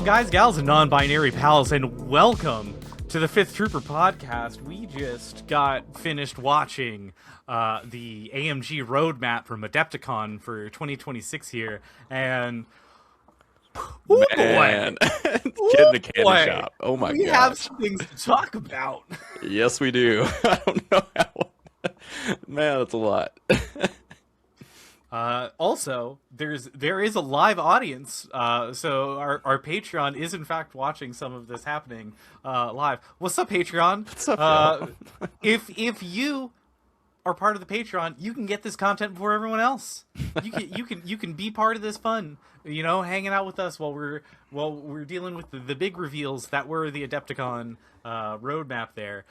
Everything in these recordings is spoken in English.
guys, gals, and non-binary pals, and welcome to the Fifth Trooper podcast. We just got finished watching the AMG roadmap from Adepticon for 2026 here, and Man, get in the candy shop. Oh my god. We have some things to talk about. Yes, we do. I don't know how. Man, that's a lot. Also, there is a live audience, so our Patreon is in fact watching some of this happening live. What's up, Patreon? What's up, if you are part of the Patreon, you can get this content before everyone else. You can be part of this fun, you know, hanging out with us while we're dealing with the big reveals that were the Adepticon roadmap there.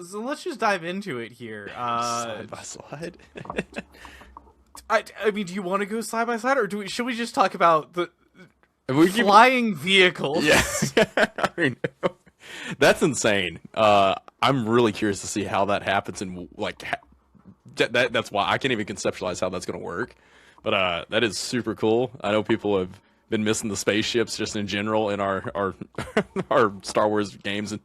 So let's just dive into it here. Side by slide. I mean, do you want to go side by side, or should we just talk about the flying vehicles? Yes. I mean, that's insane. I'm really curious to see how that happens, and like that's why I can't even conceptualize how that's going to work. But that is super cool. I know people have been missing the spaceships just in general in our our Star Wars games, and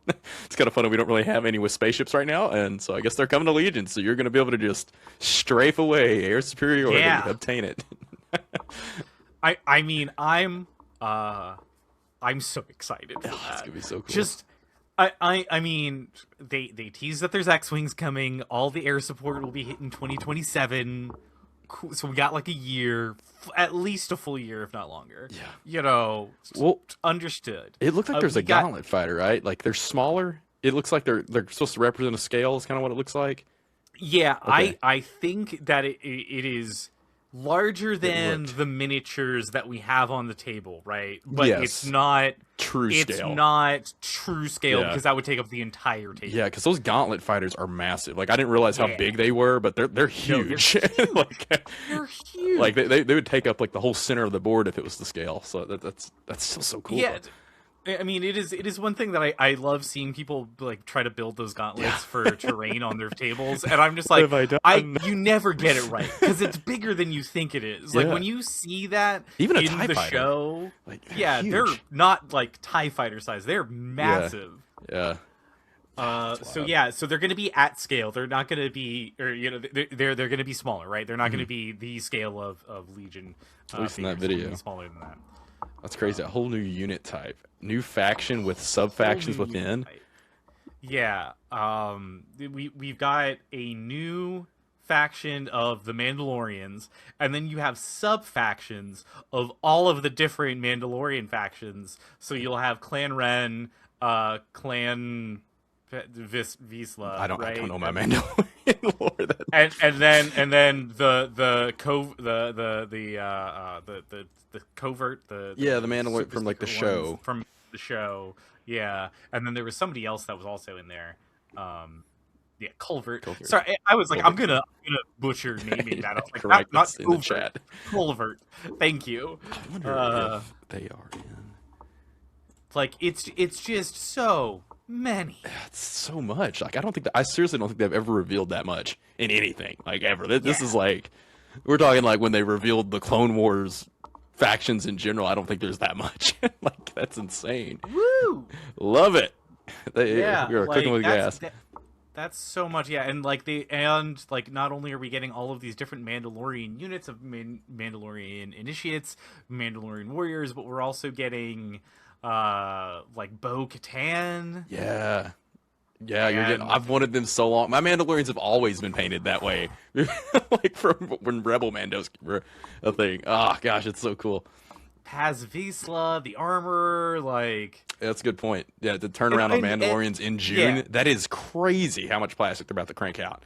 it's kind of funny we don't really have any with spaceships right now, and so I guess they're coming to Legion, so you're going to be able to just strafe away air superiority, obtain it. I mean, I'm so excited for that. It's gonna be so cool. Just I mean, they tease that there's X-Wings coming. All the air support will be hitting 2027. Cool. So we got like a year, at least a full year, if not longer. Yeah. You know, well, understood. It looked like there's a gauntlet fighter, right? Like they're smaller. It looks like they're supposed to represent a scale. Is kind of what it looks like. Yeah, okay. I think that it is larger than the miniatures that we have on the table, right? But yes. it's not true scale. It's not true scale because that would take up the entire table. Yeah, because those gauntlet fighters are massive. Like I didn't realize how big they were, but they're huge. No, they're huge. Like, they're huge. Like they would take up like the whole center of the board if it was the scale. So that's still so cool. Yeah. I mean, it is one thing that I love seeing people like try to build those gauntlets for terrain on their tables, and I'm just like, you never get it right because it's bigger than you think it is. Like when you see that even in TIE the fighter, show, like, they're not like TIE fighter size; they're massive. Yeah. So they're going to be at scale. They're not going to be, or you know, they're going to be smaller, right? They're not going to be the scale of Legion. At least in that video, smaller than that. That's crazy. A whole new unit type, new faction with sub factions within. Yeah, we've got a new faction of the Mandalorians, and then you have sub factions of all of the different Mandalorian factions. So you'll have Clan Ren, Clan Vizsla. I don't know my Mandalorian lore. And then the covert, the Mandalorian from like the show. From the show, yeah. And then there was somebody else that was also in there. Culvert. Sorry, I was like, I'm gonna butcher naming that. I was like, not in the chat. Culvert. Thank you. I wonder if they are in. Like it's just so many. It's so much. Like I seriously don't think they've ever revealed that much in anything. Like ever. This is like, we're talking like when they revealed the Clone Wars factions in general. I don't think there's that much. Like that's insane. Woo! Love it. We are cooking with gas. That's so much, yeah. And not only are we getting all of these different Mandalorian units of Mandalorian initiates, Mandalorian warriors, but we're also getting like Bo-Katan. Yeah, you're getting. I've wanted them so long. My Mandalorians have always been painted that way, like from when Rebel Mandos were a thing. Oh gosh, it's so cool. Paz Vizsla, the armor, like that's a good point. Yeah, the turnaround on Mandalorians in June. That is crazy. How much plastic they're about to crank out.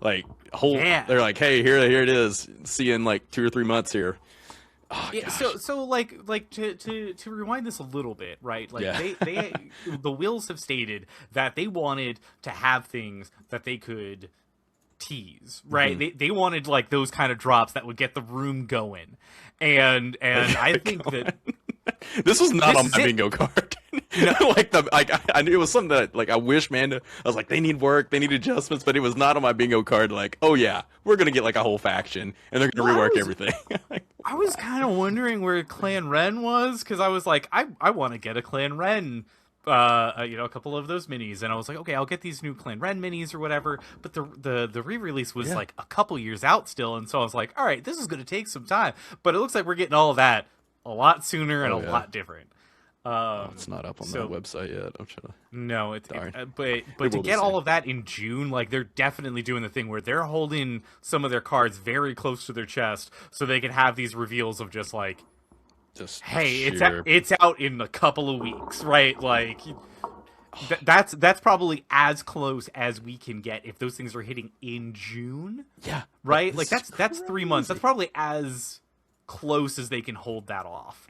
Like they're like, hey, here it is. See you in like 2 or 3 months here. Oh, yeah, so like to rewind this a little bit, right? Like they the Wills have stated that they wanted to have things that they could tease, right? Mm-hmm. They wanted like those kind of drops that would get the room going, and I think that this was not on my bingo card. I knew it was something that like I wish, man. I was like, they need work, they need adjustments, but it was not on my bingo card. Like, oh yeah, we're gonna get like a whole faction, and they're gonna rework everything. I was kind of wondering where Clan Ren was, because I was like, I want to get a Clan Ren, a couple of those minis, and I was like, okay, I'll get these new Clan Ren minis or whatever. But the re-release was like a couple years out still, and so I was like, all right, this is gonna take some time. But it looks like we're getting all of that a lot sooner and a lot different. It's not up on the website yet. I'm trying to... No, but to get all of that in June, like they're definitely doing the thing where they're holding some of their cards very close to their chest, so they can have these reveals of just like, hey, it's out in a couple of weeks, right? Like that's probably as close as we can get if those things are hitting in June. Yeah, right. Like that's 3 months. That's probably as close as they can hold that off,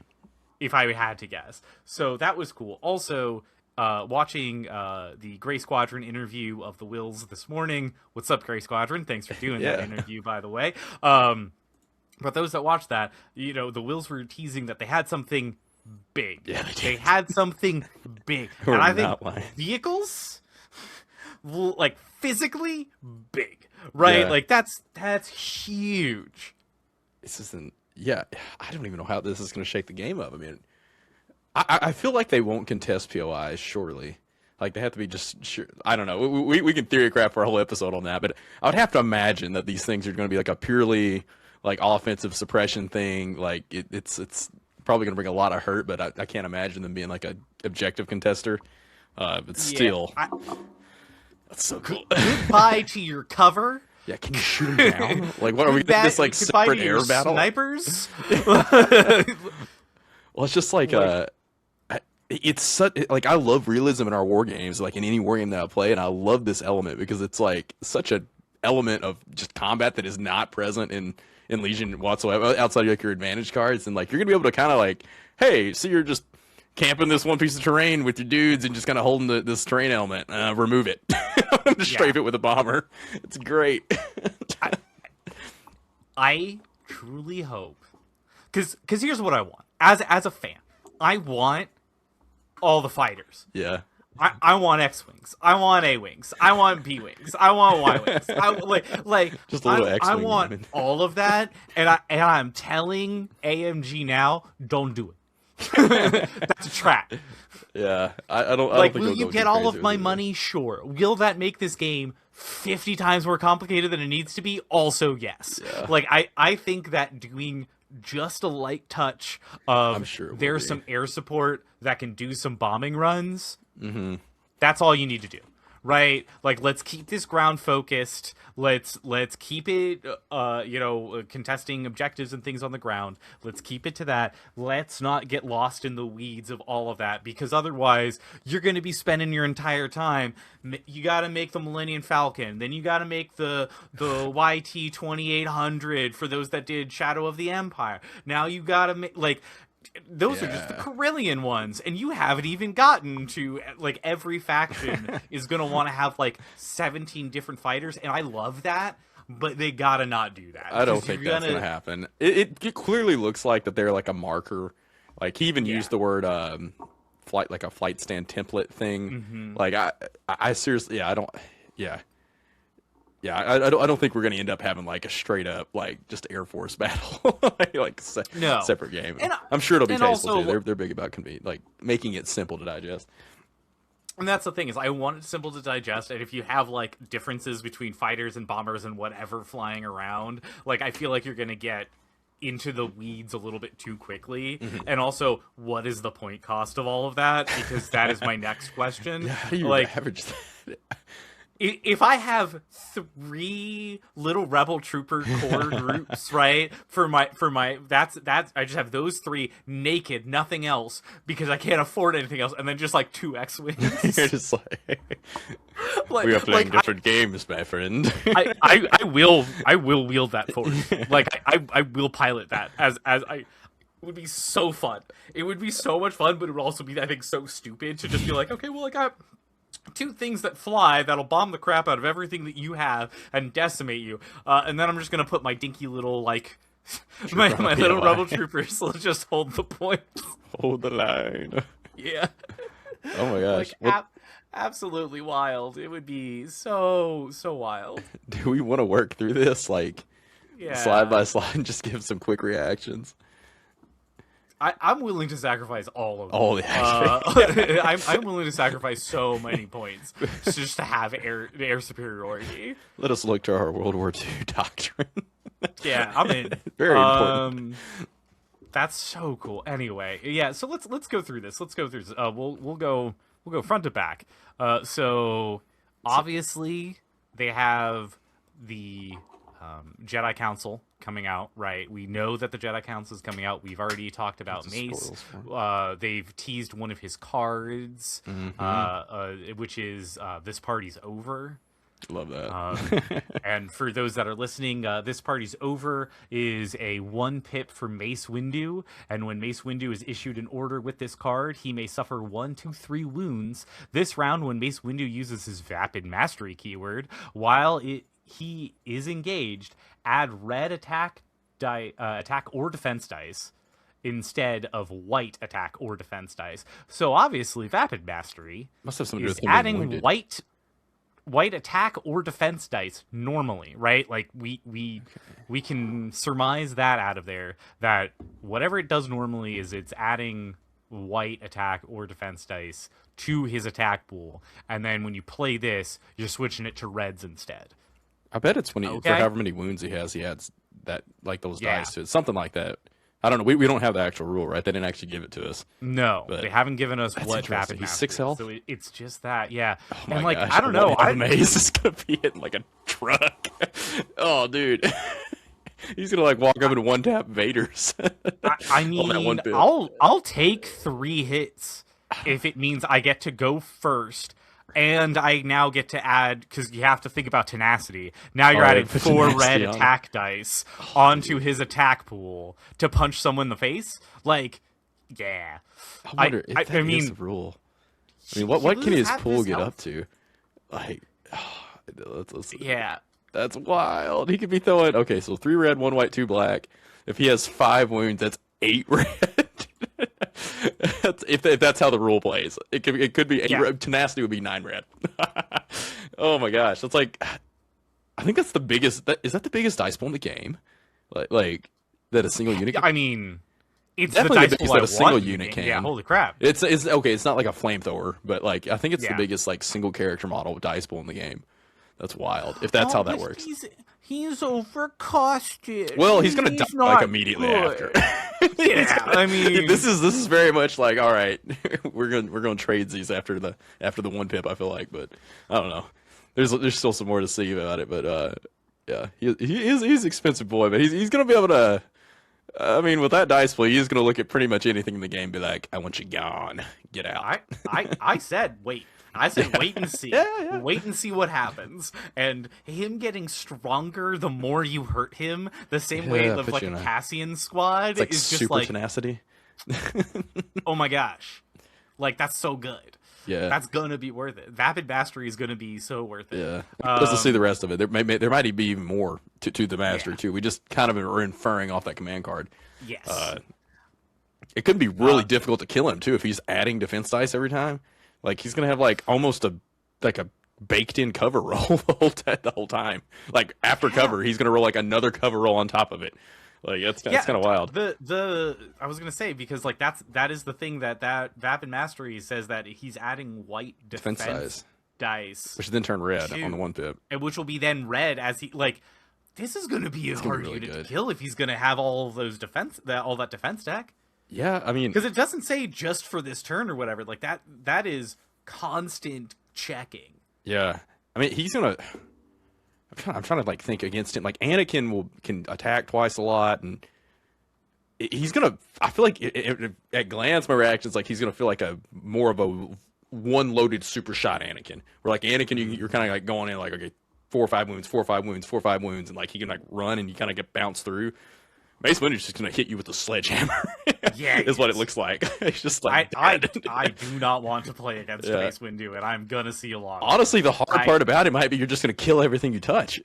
if I had to guess. So that was cool. Also, watching the Gray Squadron interview of the Wills this morning. What's up, Gray Squadron? Thanks for doing that interview, by the way. But those that watched that, the Wills were teasing that they had something big. Yeah, they had something big. And I think vehicles, like physically big, right? Yeah. Like that's huge. This isn't... Yeah, I don't even know how this is going to shake the game up. I mean, I feel like they won't contest POIs, surely. Like, they have to be just sure. I don't know. We can theorycraft for a whole episode on that, but I would have to imagine that these things are going to be like a purely like offensive suppression thing. Like, it's probably going to bring a lot of hurt, but I can't imagine them being like a objective contester. But still, that's so cool. Goodbye to your cover. Yeah, can you shoot them down? Like, what are we getting this like separate air battle? Snipers? Well, it's just like it's such like I love realism in our war games, like in any war game that I play, and I love this element because it's like such an element of just combat that is not present in Legion whatsoever outside of like your advantage cards, and like you're gonna be able to kind of like, hey, so you're just camping this one piece of terrain with your dudes and just kind of holding this terrain element. Remove it. I'm going to strafe it with a bomber. It's great. I truly hope, because here's what I want. As a fan, I want all the fighters. Yeah. I want X-Wings. I want A-Wings. I want B-Wings. I want Y-Wings. Just a little X-Wing. I want all of that, and I'm telling AMG now, don't do it. That's a trap. Yeah, I don't think will you get all of my money? Sure. Will that make this game 50 times more complicated than it needs to be? Also, yes. Yeah. Like I think that doing just a light touch of there's some air support that can do some bombing runs. Mm-hmm. That's all you need to do. Right, like let's keep this ground focused. Let's keep it, contesting objectives and things on the ground. Let's keep it to that. Let's not get lost in the weeds of all of that, because otherwise you're going to be spending your entire time. You got to make the Millennium Falcon, then you got to make the YT 2800 for those that did Shadow of the Empire. Now you got to make those are just the Carillion ones, and you haven't even gotten to like every faction is gonna want to have like 17 different fighters, and I love that, but they gotta not do that. I don't think that's gonna happen. It clearly looks like that they're like a marker. Like he even used the word flight, like a flight stand template thing. Mm-hmm. Like I seriously, I don't think we're gonna end up having like a straight up like just Air Force battle, separate game. And I'm sure it'll be tasteful too. They're big about like making it simple to digest. And that's the thing, is I want it simple to digest, and if you have like differences between fighters and bombers and whatever flying around, like I feel like you're gonna get into the weeds a little bit too quickly. Mm-hmm. And also, what is the point cost of all of that? Because that is my next question. Yeah, how do you average that? If I have 3 little rebel trooper core groups, right, for my that's I just have those 3 naked, nothing else, because I can't afford anything else, and then just like 2 X-Wings. You're just like we are playing different games, my friend. I will wield that force. Like I will pilot that as I. It would be so fun. It would be so much fun, but it would also be, I think, so stupid to just be like, okay, well, I got 2 things that fly that'll bomb the crap out of everything that you have and decimate you, and then I'm just gonna put my dinky little my little rebel troopers. Let's just hold the points, hold the line. Yeah. Oh my gosh. Like, absolutely wild. It would be so wild. Do we want to work through this like Yeah. slide by slide and just give some quick reactions? I'm willing to sacrifice all of them. All the I'm willing to sacrifice so many points just to have air superiority. Let us look to our World War II doctrine. Yeah, I'm in. Very important. That's so cool. Anyway, yeah. So let's go through this. We'll go front to back. So obviously they have the Jedi Council coming out, right? We know that the Jedi Council is coming out. We've already talked about Mace. They've teased one of his cards, which is This Party's Over. Love that. And for those that are listening, This Party's Over is a 1 pip for Mace Windu, and when Mace Windu is issued an order with this card, he may suffer 1 to 3 wounds. This round, when Mace Windu uses his Vapid Mastery keyword, while he is engaged, add red attack or defense dice instead of white attack or defense dice. So obviously, Vapid Mastery Must have something to do is with him being adding wounded. white attack or defense dice normally, right? Like we can surmise that out of there, that whatever it does normally is it's adding white attack or defense dice to his attack pool, and then when you play this, you're switching it to reds instead. I bet it's when he, Okay. for however many wounds he adds that, like those Yeah. dice to it. Something like that. I don't know. We don't have the actual rule, right? They didn't actually give it to us. No, But they haven't given us that's what interesting. Vapid He's Mastery 6 is, health? so it's just that, yeah. Oh And my like, gosh, I don't know, Maze is gonna be hitting like a truck. Oh, dude. He's gonna like walk up and one tap Vader's. I On that one mean, bit. I'll take 3 hits if it means I get to go first, and I now get to add, because you have to think about tenacity. Now you're Oh, adding put 4 tenacity red on it. attack dice onto his attack pool to punch someone in the face. Like, yeah. I wonder if that I mean, is the rule. I mean, what can his Lose half pool his get health. up to? Like, let's see. Yeah. That's wild. He could be throwing, okay, so 3 red, 1 white, 2 black. If he has 5 wounds, that's 8 red. if that's how the rule plays, it could be 8 Yeah. red. Tenacity would be 9 red. Oh my gosh, that's like, I think that's the biggest. Is that the biggest dice pool in the game? Like that a single unit? I mean, it's Definitely the the dice biggest pool that I a single want in unit the can. game. Yeah, holy crap. It's okay. It's not like a flamethrower, but like I think it's the Yeah. biggest like single character model dice pool in the game. That's wild. If that's how that works. He's overcosted. Well, he's gonna die not like immediately good. after. Yeah, I mean, this is very much like, all right, we're gonna trade these after the 1 pip. I feel like, but I don't know. There's still some more to see about it, but yeah, he's an expensive boy, but he's gonna be able to. I mean, with that dice play, he's gonna look at pretty much anything in the game, and be like, I want you gone, get out. I said wait. I said wait and see. Yeah. Wait and see what happens. And him getting stronger the more you hurt him, the same way Yeah, of put like you a in a- Cassian squad It's like is just super like, tenacity. oh my gosh. Like, that's so good. Yeah. That's gonna be worth it. Vapid Mastery is gonna be so worth it. Yeah, let's see the rest of it. There might be even more to the mastery Yeah. too. We just kind of are inferring off that command card. Yes. It could be really difficult to kill him too if he's adding defense dice every time. Like he's gonna have like almost a baked in cover roll the whole time. Like after cover, he's gonna roll like another cover roll on top of it. Like that's kind of wild. The I was gonna say, because like that is the thing that Vapid Mastery says, that he's adding white defense dice, which then turn red to- on the 1 pip. and which will be then red as he like. This is gonna be a gonna be hard really unit good. to kill if he's gonna have all of those all that defense stack. Yeah, I mean, Because it doesn't say just for this turn or whatever. Like that is constant checking. yeah, I mean he's gonna. I'm trying to like think against him. Like Anakin can attack twice a lot, and he's gonna. I feel like at glance, my reaction is like he's gonna feel like a more of a one loaded super shot Anakin. Where like Anakin, you're kind of like going in like, okay, 4 or 5 wounds, 4 or 5 wounds, 4 or 5 wounds, and like he can like run and you kind of get bounced through. Mace Windu's just gonna hit you with a sledgehammer. Yeah, is what it yes. looks like. It's just like I dead. do not want to play against Yeah. Mace Windu, and I'm gonna see a lot. Honestly, the hard part about it might be you're just gonna kill everything you touch.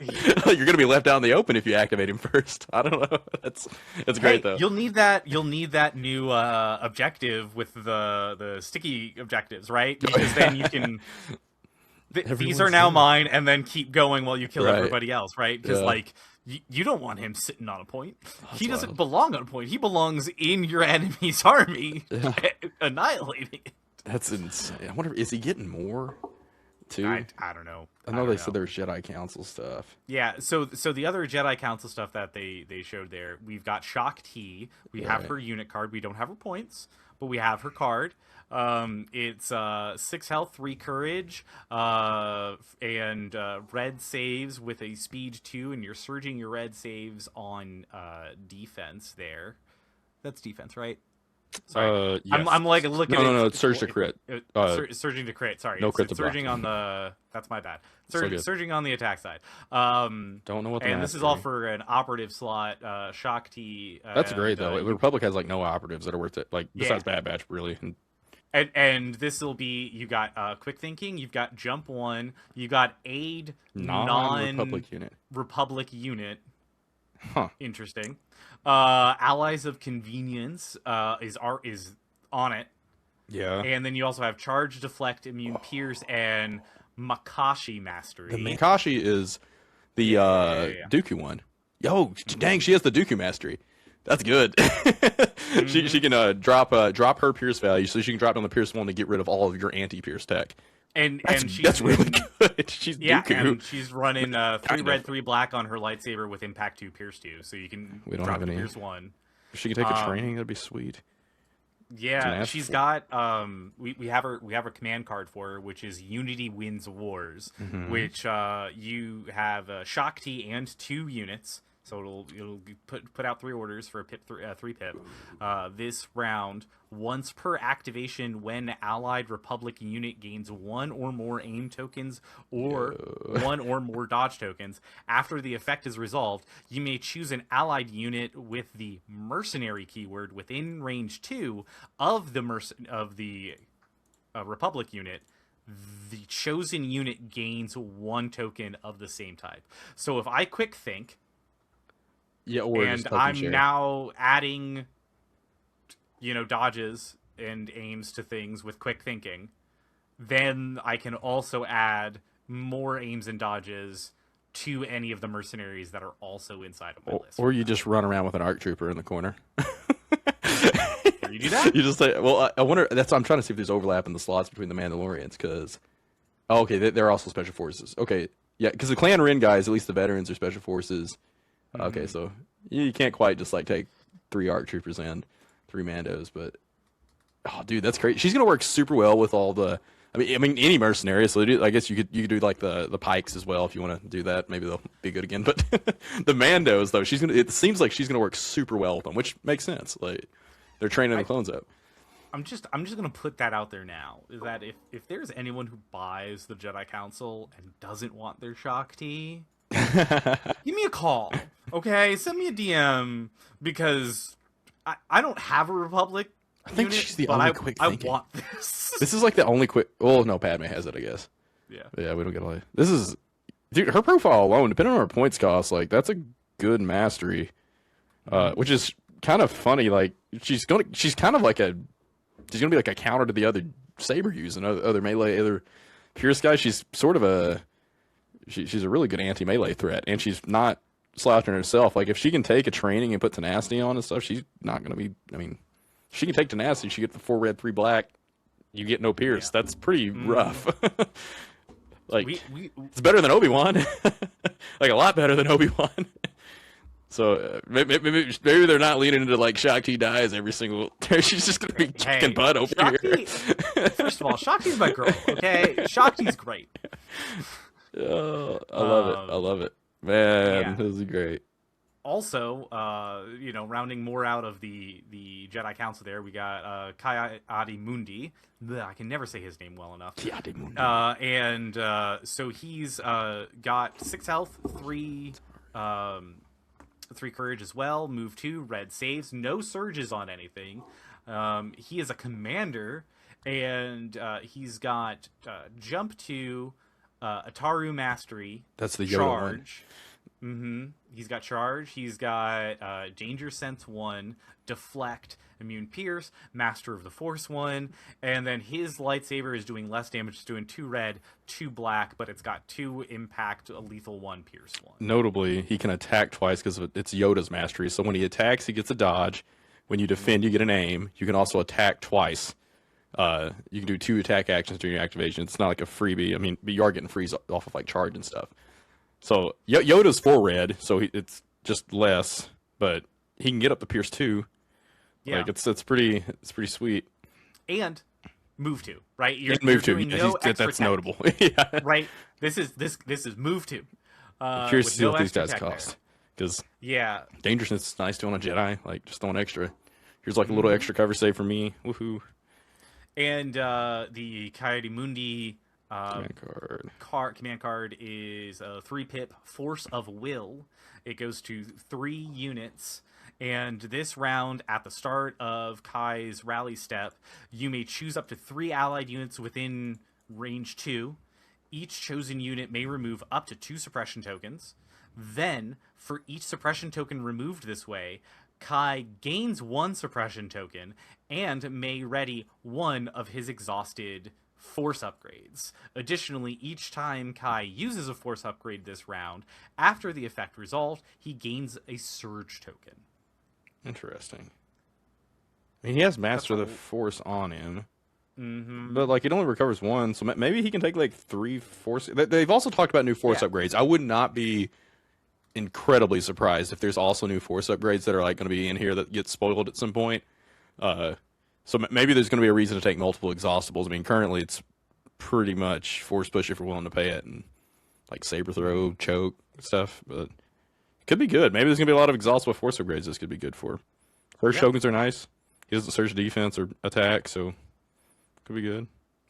You're gonna be left out in the open if you activate him first. I don't know. That's great though. You'll need that new objective with the sticky objectives, right? Because then you can. These are now mine, and then keep going while you kill everybody else, right? Because like you don't want him sitting on a point. He doesn't belong on a point. He belongs in your enemy's army, annihilating it. That's insane. I wonder, is he getting more? Too? I don't know. I know they said there's Jedi Council stuff. Yeah, so the other Jedi Council stuff that they showed there, we've got Shock T. We have her unit card. We don't have her points, but we have her card. It's 6 health, 3 courage, and red saves with a speed 2, and you're surging your red saves on defense there. That's defense, right? Sorry, yes. I'm like looking. No, it's surge to crit. Surging to crit. Sorry, no crit to surging on the. That's my bad. Surging on the attack side. Don't know what. And this is all for an operative slot. Shock T. That's great though. The Republic has like no operatives that are worth it. Like besides Bad Batch, really. And this will be, you got quick thinking, you've got jump 1, you got aid non-Republic unit. Huh. Interesting. Allies of Convenience is on it. Yeah. And then you also have charge, deflect, immune, pierce, and Makashi mastery. The Makashi is the Dooku one. Yo, dang, she has the Dooku mastery. That's good. She can drop her pierce value, so she can drop down the pierce 1 to get rid of all of your anti-pierce tech. And that's really good. She's Dooku. And she's running 3 red, 3 black on her lightsaber with impact 2, pierce 2, so you can drop the pierce 1. If she can take a training, that'd be sweet. Yeah, she's got we have a command card for her, which is Unity Wins Wars, which you have Shock T and 2 units. So it'll put out 3 orders for a pip 3 pip. This round, once per activation, when allied Republic unit gains 1 or more aim tokens or 1 or more dodge tokens. After the effect is resolved, you may choose an allied unit with the mercenary keyword within range 2 of the Republic unit. The chosen unit gains 1 token of the same type. So if I quick think. Yeah, and I'm now adding, dodges and aims to things with quick thinking. Then I can also add more aims and dodges to any of the mercenaries that are also inside of my list. Or you just run around with an ARC trooper in the corner. Can you do that? You just say, well, I wonder. I'm trying to see if there's overlap in the slots between the Mandalorians, because, they're also special forces. Okay, yeah, because the Clan Ren guys, at least the veterans, are special forces. Okay, so you can't quite just like take 3 ARC troopers and 3 Mandos, but dude, that's great. She's gonna work super well with all the. I mean any mercenary. So I guess you could do like the Pikes as well if you want to do that. Maybe they'll be good again. But the Mandos though, it seems like she's gonna work super well with them, which makes sense. Like they're training the clones up. I'm just gonna put that out there now. Is that if there's anyone who buys the Jedi Council and doesn't want their Shock T, give me a call, okay? Send me a DM, because I don't have a Republic I think unit, she's the only quick thinking. I want this. This is like the only quick. Well, no, Padme has it, I guess. Yeah, we don't get a. This is, dude. Her profile alone, depending on her points cost, like that's a good mastery, which is kind of funny. Like she's gonna be like a counter to the other saber use and other melee, other Pierce guys. She's sort of a. She's a really good anti-melee threat, and she's not slouching herself. Like, if she can take a training and put tenacity on and stuff, she's not going to be... I mean, she can take tenacity, she get the 4 red, 3 black, you get no pierce. Yeah. That's pretty rough. Like, it's better than Obi-Wan. Like, a lot better than Obi-Wan. So, maybe they're not leaning into, like, Shock T dies every single... She's just going to be kicking butt over here. First of all, Shock T's my girl, okay? Shock T's great. Oh, I love it. Man, this is great. Also, rounding more out of the Jedi Council there, we got Ki-Adi-Mundi. I can never say his name well enough. Ki-Adi-Mundi. So he's got 6 health, 3 courage as well, move 2, red saves, no surges on anything. He is a commander, and he's got jump 2, Ataru Mastery. That's the Yoda Charge. He's got Charge. He's got Danger Sense 1, Deflect, Immune Pierce, Master of the Force 1, and then his lightsaber is doing less damage. It's doing 2 red, 2 black, but it's got 2 impact, a lethal 1, pierce 1. Notably, he can attack twice because it's Yoda's mastery. So when he attacks, he gets a dodge. When you defend, you get an aim. You can also attack twice. You can do 2 attack actions during your activation. It's not like a freebie. I mean, but you are getting frees off of like charge and stuff. So Yoda's 4 red, so it's just less, but he can get up to pierce 2. Yeah, like it's pretty sweet. And move 2, right? You're doing no extra that's notable. Yeah. Right. This is move 2. I'm curious to see what these guys cost. Because dangerousness is nice to on a Jedi, like just throwing extra. Here's like a little extra cover save for me. Woohoo! And the Coyote Mundi command card is a 3-pip Force of Will. It goes to 3 units. And this round, at the start of Kai's rally step, you may choose up to 3 allied units within range 2. Each chosen unit may remove up to 2 suppression tokens. Then, for each suppression token removed this way, Kai gains 1 suppression token and may ready 1 of his exhausted force upgrades. Additionally, each time Kai uses a force upgrade this round, after the effect resolved, he gains a surge token. Interesting. I mean, he has Master of the Force on him. But like it only recovers 1, so maybe he can take like 3 force. They've also talked about new force upgrades. I would not be incredibly surprised if there's also new force upgrades that are like going to be in here that get spoiled at some point. So maybe there's going to be a reason to take multiple exhaustibles. I mean, currently it's pretty much force push if you're willing to pay it, and like saber throw, choke stuff. But it could be good. Maybe there's going to be a lot of exhaustible force upgrades this could be good for. Surge tokens are nice. He doesn't surge defense or attack, so could be good.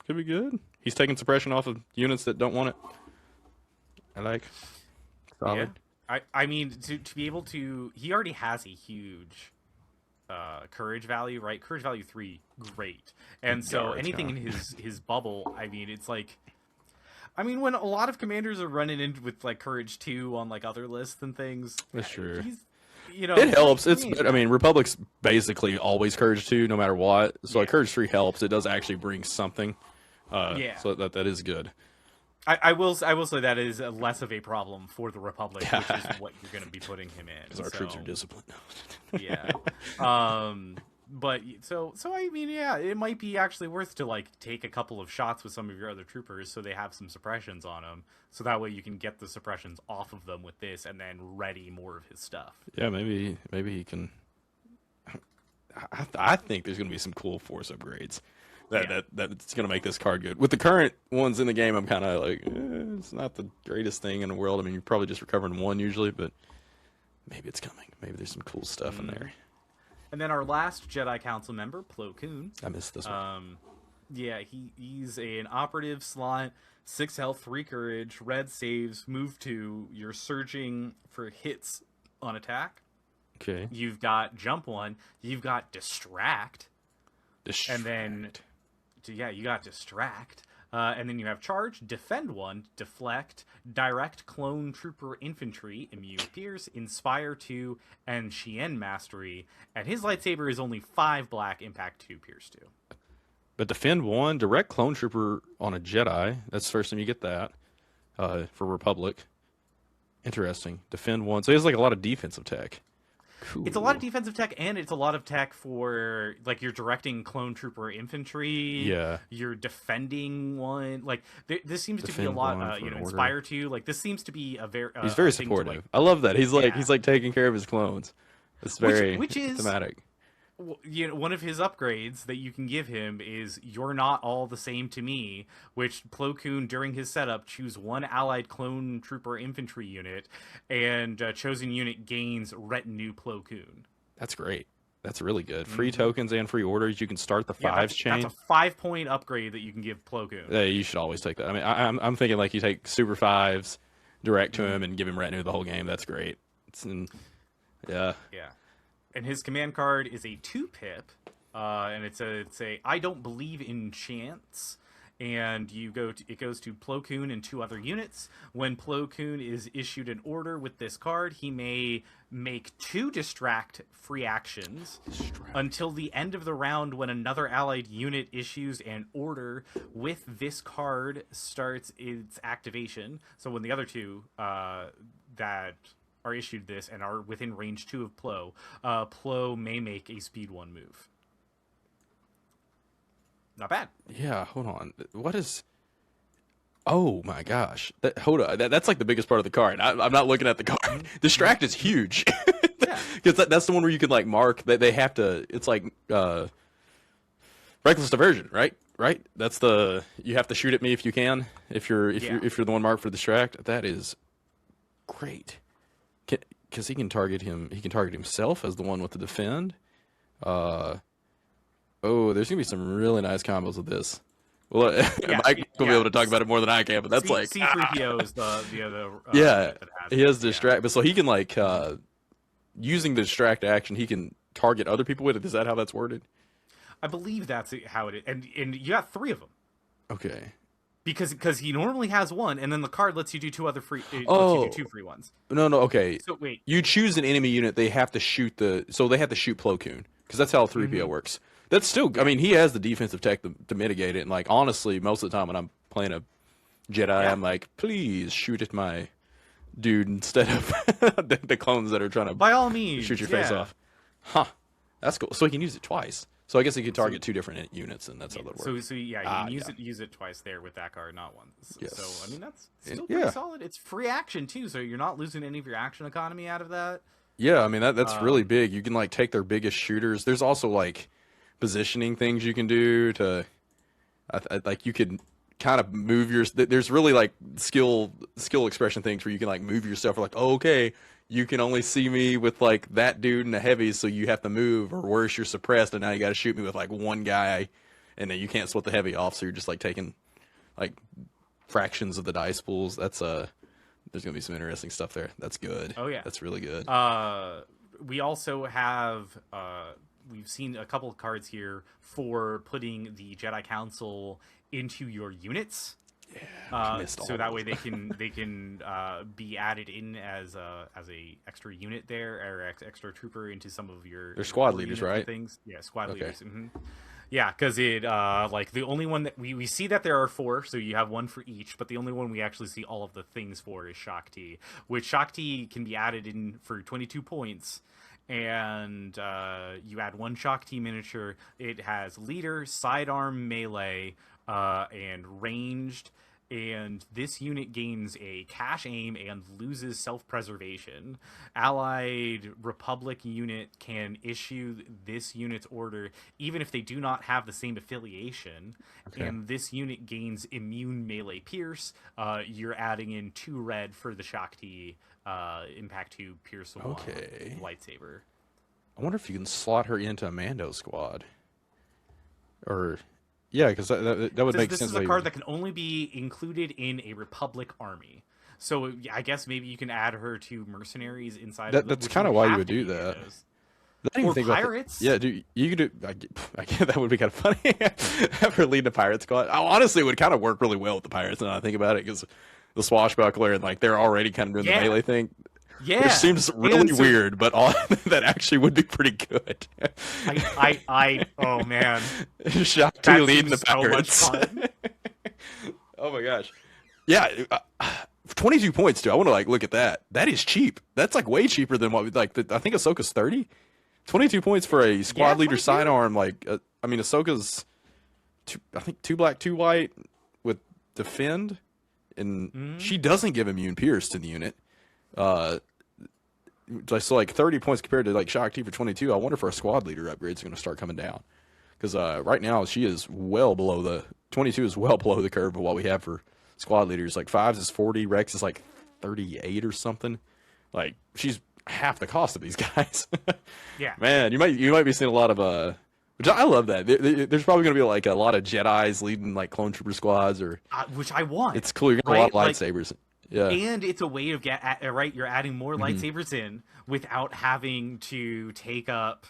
Could be good. He's taking suppression off of units that don't want it. I like. Solid. Yeah. I mean, to be able to... He already has a huge courage value, right? Courage value 3, great. And so anything in his bubble, I mean, it's like... I mean, when a lot of commanders are running in with, like, Courage 2 on, like, other lists and things... That's true. You know, it helps. I mean, Republic's basically always Courage 2, no matter what. So like, Courage 3 helps. It does actually bring something. So that is good. I will say that is less of a problem for the Republic, which is what you're going to be putting him in. Because our troops are disciplined. Yeah. But so I mean, yeah, it might be actually worth to like take a couple of shots with some of your other troopers so they have some suppressions on them, so that way you can get the suppressions off of them with this and then ready more of his stuff. Yeah, maybe he can. I think there's going to be some cool force upgrades that's going to make this card good. With the current ones in the game, I'm kind of like, it's not the greatest thing in the world. I mean, you're probably just recovering 1 usually, but maybe it's coming. Maybe there's some cool stuff in there. And then our last Jedi Council member, Plo Koon. I missed this one. Yeah, he's an operative slot, 6 health, 3 courage, red saves, move 2. You're surging for hits on attack. Okay. You've got jump 1. You've got distract. And then, you got distract. And then you have charge, defend 1, deflect, direct clone trooper infantry, immune pierce, inspire 2, and Shien mastery. And his lightsaber is only 5 black, impact 2, pierce 2. But defend 1, direct clone trooper on a Jedi. That's the first time you get that for Republic. Interesting. Defend 1. So he has like a lot of defensive tech. Cool. It's a lot of defensive tech, and it's a lot of tech for, like, you're directing clone trooper infantry. Yeah. You're defending 1. Like, this seems to be a lot, inspire 2. Like, this seems to be a very... he's very supportive. To, like, I love that. He's like taking care of his clones. It's very which is thematic. You know, one of his upgrades that you can give him is "You're not all the same to me," which Plo Koon during his setup choose 1 allied clone trooper infantry unit, and chosen unit gains retinue Plo Koon. That's great. That's really good. Free tokens and free orders. You can start the 5s chain. That's a 5-point upgrade that you can give Plo Koon. Yeah, you should always take that. I mean, I'm thinking like you take super 5s, direct to him, and give him retinue the whole game. That's great. Yeah. And his command card is a 2-pip, and it's a I don't believe in chance. and it goes to Plo Koon and 2 other units. When Plo Koon is issued an order with this card, he may make 2 distract free actions until the end of the round, when another allied unit issues an order with this card starts its activation. So when the other 2 that are issued this and are within range 2 of Plo, Plo may make a speed 1 move. Not bad. Yeah, hold on. What is... Oh my gosh. Hold on. That's like the biggest part of the card. I'm not looking at the card. Distract is huge. Yeah. Because that's the one where you can like mark that they have to... It's like reckless diversion, right? Right? That's the... You have to shoot at me if you can. If you're the one marked for distract. That is great. Because he can target him. He can target himself as the one with the defend. Oh, there's gonna be some really nice combos with this. Well, Mike will be able to talk about it more than I can, but that's like C3PO is the other. Yeah, he has distract, but so he can like using the distract action, he can target other people with it. Is that how that's worded? I believe that's how it is, and you got 3 of them. Okay. Because he normally has 1, and then the card lets you do 2 other free. Oh, lets you do 2 free ones. No, okay. So wait, you choose an enemy unit. They have to shoot so they have to shoot Plo Koon because that's how 3PO works. That's still, I mean, he has the defensive tech to mitigate it. And, like, honestly, most of the time when I'm playing a Jedi, I'm like, please shoot at my dude instead of the clones that are trying to by all means shoot your face off. Huh. That's cool. So he can use it twice. So I guess he could target 2 different units, and that's how that works. So yeah, you can use it twice there with that card, not once. Yes. So I mean, that's still pretty solid. It's free action too, so you're not losing any of your action economy out of that. Yeah, I mean that's really big. You can like take their biggest shooters. There's also like positioning things you can do to, like you could kind of move your. There's really like skill expression things where you can like move yourself. Like, oh, okay, you can only see me with like that dude and the heavy, so you have to move, or worse, you're suppressed, and now you got to shoot me with like one guy, and then you can't split the heavy off, so you're just like taking like fractions of the dice pools. That's there's gonna be some interesting stuff there. That's good. Oh yeah, that's really good. We also have we've seen a couple of cards here for putting the Jedi Council into your units. Yeah, so that way they can be added in as a extra unit there, or extra trooper into some of your. They're squad leaders, right? Things, yeah, squad leaders. Mm-hmm. Yeah, because it like the only one that we see that there are 4, so you have 1 for each, but the only one we actually see all of the things for is Shaak Ti, which Shaak Ti can be added in for 22 points. And you add 1 Shaak Ti miniature. It has leader, sidearm, melee, and ranged. And this unit gains a cash aim and loses self-preservation. Allied Republic unit can issue this unit's order even if they do not have the same affiliation. Okay. And this unit gains immune melee pierce. You're adding in 2 red for the Shaak Ti. Impact 2, pierce 1, lightsaber. I wonder if you can slot her into a Mando squad. Or, yeah, because that would make sense. This is a card that can only be included in a Republic army. So I guess maybe you can add her to mercenaries inside. That's kind of why you would do that. Or pirates. Yeah, dude, you could do. I guess that would be kind of funny. Have her lead the pirate squad. Honestly, it would kind of work really well with the pirates. Now I think about it, because the swashbuckler and like they're already kind of doing the melee thing. Yeah, which seems really weird, but that actually would be pretty good. Oh man, Shaak Ti leading the pirates. So much fun. Oh my gosh, yeah, 22 points too. I want to like look at that. That is cheap. That's like way cheaper than what we like. I think Ahsoka's 30. 22 points for a squad leader sidearm. Like, I mean, Ahsoka's I think 2 black, 2 white with defend, and she doesn't give immune pierce to the unit. So like 30 points compared to like Shaak Ti for 22. I wonder if our squad leader upgrades are going to start coming down, because right now she is well below 22 is well below the curve of what we have for squad leaders. Like 5s is 40, Rex is like 38 or something. Like she's half the cost of these guys. Yeah, man, you might be seeing a lot of which I love that. There's probably going to be like a lot of Jedis leading like clone trooper squads, or which I want. It's cool. You're going to have a lot of lightsabers. Yeah. And it's a way of you're adding more lightsabers in without having to take up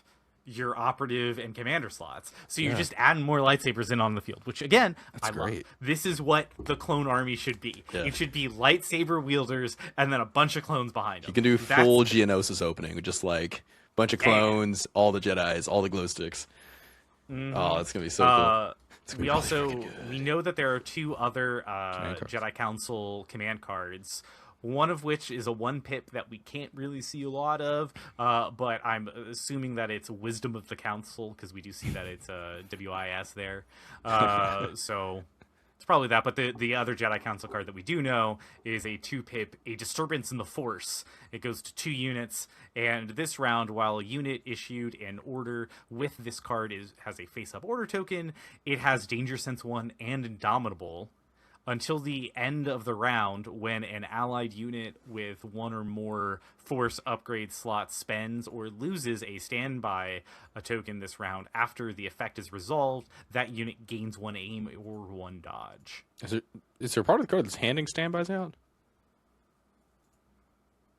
your operative and commander slots. So you're just adding more lightsabers in on the field, which again, I love. This is what the clone army should be. Yeah. It should be lightsaber wielders and then a bunch of clones behind them. You can do full Geonosis opening with just like bunch of clones, all the Jedis, all the glow sticks. Oh, that's gonna be so cool. We know that there are 2 other Jedi Council command cards. One of which is a 1-pip that we can't really see a lot of, but I'm assuming that it's Wisdom of the Council, because we do see that it's WIS there. So it's probably that. But the other Jedi Council card that we do know is a 2-pip, a Disturbance in the Force. It goes to 2 units, and this round, while a unit issued an order with this card has a face-up order token, it has Danger Sense 1 and Indomitable. Until the end of the round, when an allied unit with 1 or more force upgrade slots spends or loses a standby token this round after the effect is resolved, that unit gains 1 aim or 1 dodge. Is there part of the card that's handing standbys out?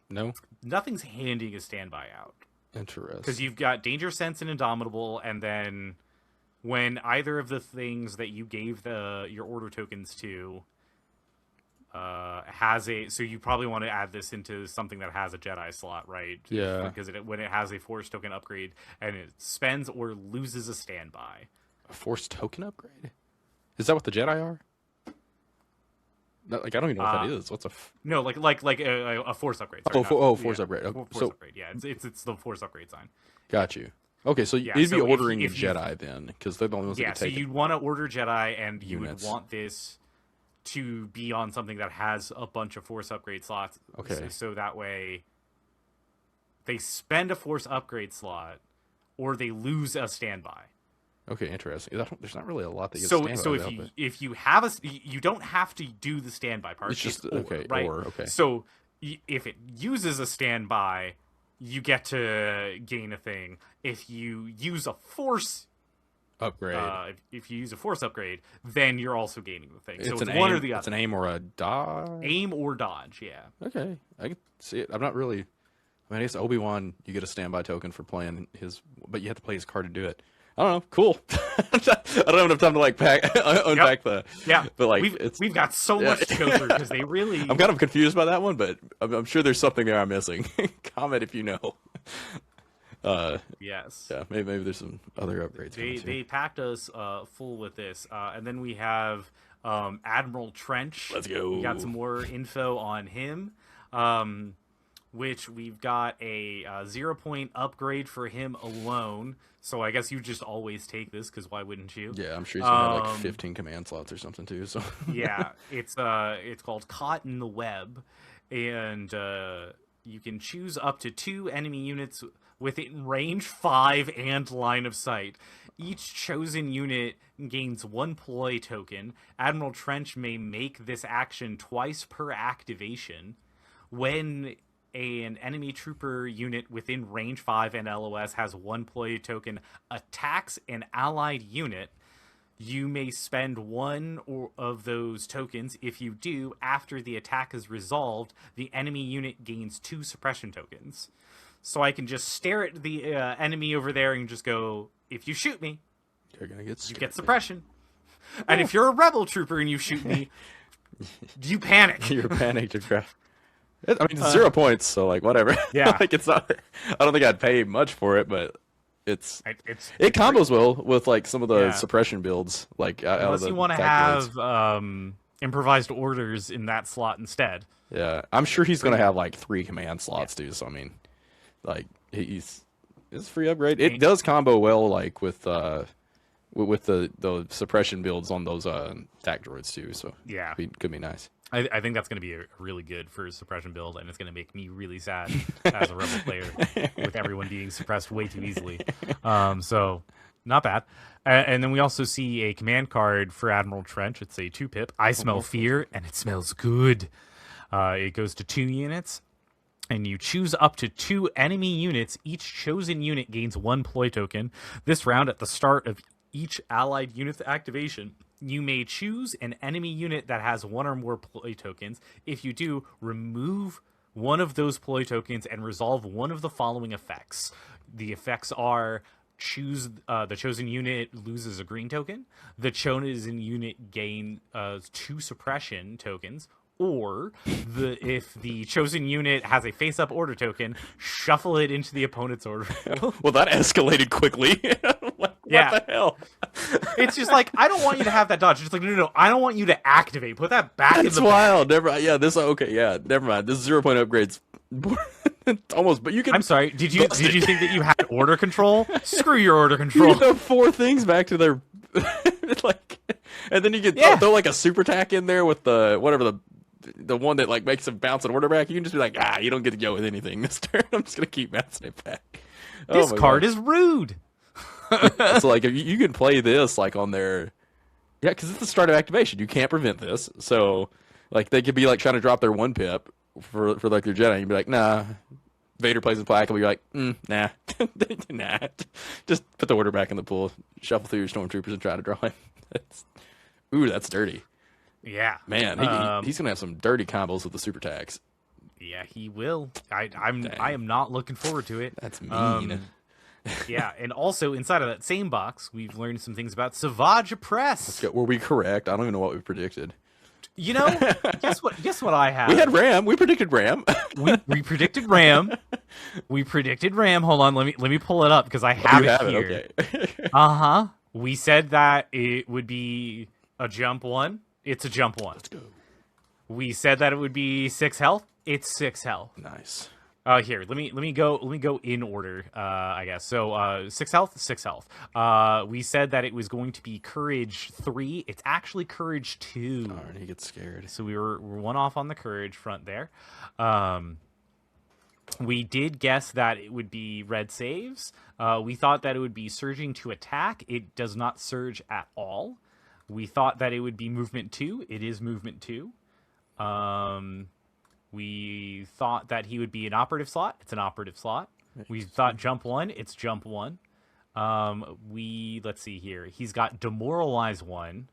No? Nothing's handing a standby out. Interesting. Because you've got Danger Sense and Indomitable, and then when either of the things that you gave your order tokens to so you probably want to add this into something that has a Jedi slot, right? Yeah. Because when it has a Force token upgrade and it spends or loses a standby. A Force token upgrade? Is that what the Jedi are? No, I don't even know what that is. What's no, like a Force upgrade. Sorry, Force upgrade. Force upgrade. Yeah, it's the Force upgrade sign. Got you. Okay, so you'd be ordering Jedi then, because they're the only ones that can take it. So you'd want to order Jedi, and you would want this to be on something that has a bunch of Force upgrade slots. Okay. So that way they spend a Force upgrade slot, or they lose a standby. Okay, interesting. There's not really a lot that gets standby. So if you have you don't have to do the standby part. It's just right? Okay. So if it uses a standby, you get to gain a thing. If you use a Force upgrade, if you use a Force upgrade, then you're also gaining the thing. So it's one or the other. It's an aim or a dodge. Aim or dodge, yeah. Okay, I can see it. I'm not really. I mean, I guess Obi-Wan, you get a standby token for playing his, but you have to play his card to do it. I don't know. Cool. I don't have enough time to like unpack the. Yeah, but like we've got so much to go through because they really. I'm kind of confused by that one, but I'm sure there's something there I'm missing. Comment if you know. Yes. Yeah, maybe there's some other upgrades. They packed us full with this, and then we have Admiral Trench. Let's go. We got some more info on him. Which we've got a 0-point upgrade for him alone. So I guess you just always take this, because why wouldn't you? Yeah, I'm sure he's gonna have like 15 command slots or something too. So yeah, it's called Caught in the Web, and you can choose up to 2 enemy units within range 5 and line of sight. Each chosen unit gains 1 ploy token. Admiral Trench may make this action twice per activation. When an enemy trooper unit within range 5 and LOS has 1 ploy token attacks an allied unit, you may spend 1 of those tokens. If you do, after the attack is resolved, the enemy unit gains 2 suppression tokens. So I can just stare at the enemy over there and just go, if you shoot me, you're gonna get you get suppression. And if you're a rebel trooper and you shoot me, you panic. You're panicked. I mean, it's 0 points, so like whatever. Yeah, like it's not. I don't think I'd pay much for it, but it combos well with like some of the suppression builds. Like unless you want to have improvised orders in that slot instead. Yeah, I'm sure he's gonna have like 3 command slots too. So I mean, like it's a free upgrade. It does combo well like with the suppression builds on those tac droids too. So yeah, could be nice. I think that's going to be a really good for suppression build, and it's going to make me really sad as a rebel player with everyone being suppressed way too easily. So not bad. And then we also see a command card for Admiral Trench. It's a 2-pip. I smell fear, and it smells good. It goes to 2 units, and you choose up to 2 enemy units. Each chosen unit gains 1 ploy token. This round, at the start of each allied unit's activation, you may choose an enemy unit that has 1 or more ploy tokens. If you do, remove 1 of those ploy tokens and resolve 1 of the following effects. The effects are choose the chosen unit loses a green token. The chosen unit gain 2 suppression tokens. Or if the chosen unit has a face-up order token, shuffle it into the opponent's order. Well, that escalated quickly. What the hell? It's just like, I don't want you to have that dodge. It's like, no, I don't want you to activate. Put that back in the wild. Never. Yeah, never mind. This 0.0 upgrades. Almost, but you can. I'm sorry. Did you think that you had order control? Screw your order control. You throw 4 things back to their like, and then you can throw like a super attack in there with the whatever the one that like makes them bounce an order back. You can just be like, you don't get to go with anything this turn. I'm just gonna keep bouncing it back. This card is rude. So like, if you can play this like on their, because it's the start of activation. You can't prevent this. So like, they could be like trying to drop their 1 pip for like their Jedi. You'd be like, nah. Vader plays the plaque, and you're like, nah, nah. Just put the order back in the pool, shuffle through your stormtroopers, and try to draw him. That's dirty. Yeah, man, he's gonna have some dirty combos with the super tags. Yeah, he will. I am not looking forward to it. That's mean. Yeah, and also inside of that same box, we've learned some things about Savage Press. Were we correct? I don't even know what we predicted. You know, guess what I have? We had Ram. We predicted Ram. we predicted Ram. We predicted Ram. Hold on, let me pull it up because I have it here. Okay. We said that it would be a jump 1. It's a jump 1. Let's go. We said that it would be 6 health. It's 6 health. Nice. Here, let me go in order, I guess. So, 6 health, 6 health. We said that it was going to be courage 3. It's actually courage 2. Oh, and he gets scared. So we're 1 off on the courage front there. We did guess that it would be red saves. We thought that it would be surging to attack. It does not surge at all. We thought that it would be movement 2. It is movement 2. We thought that he would be an operative slot. It's an operative slot. We thought jump 1. It's jump 1. Let's see here. He's got demoralize 1.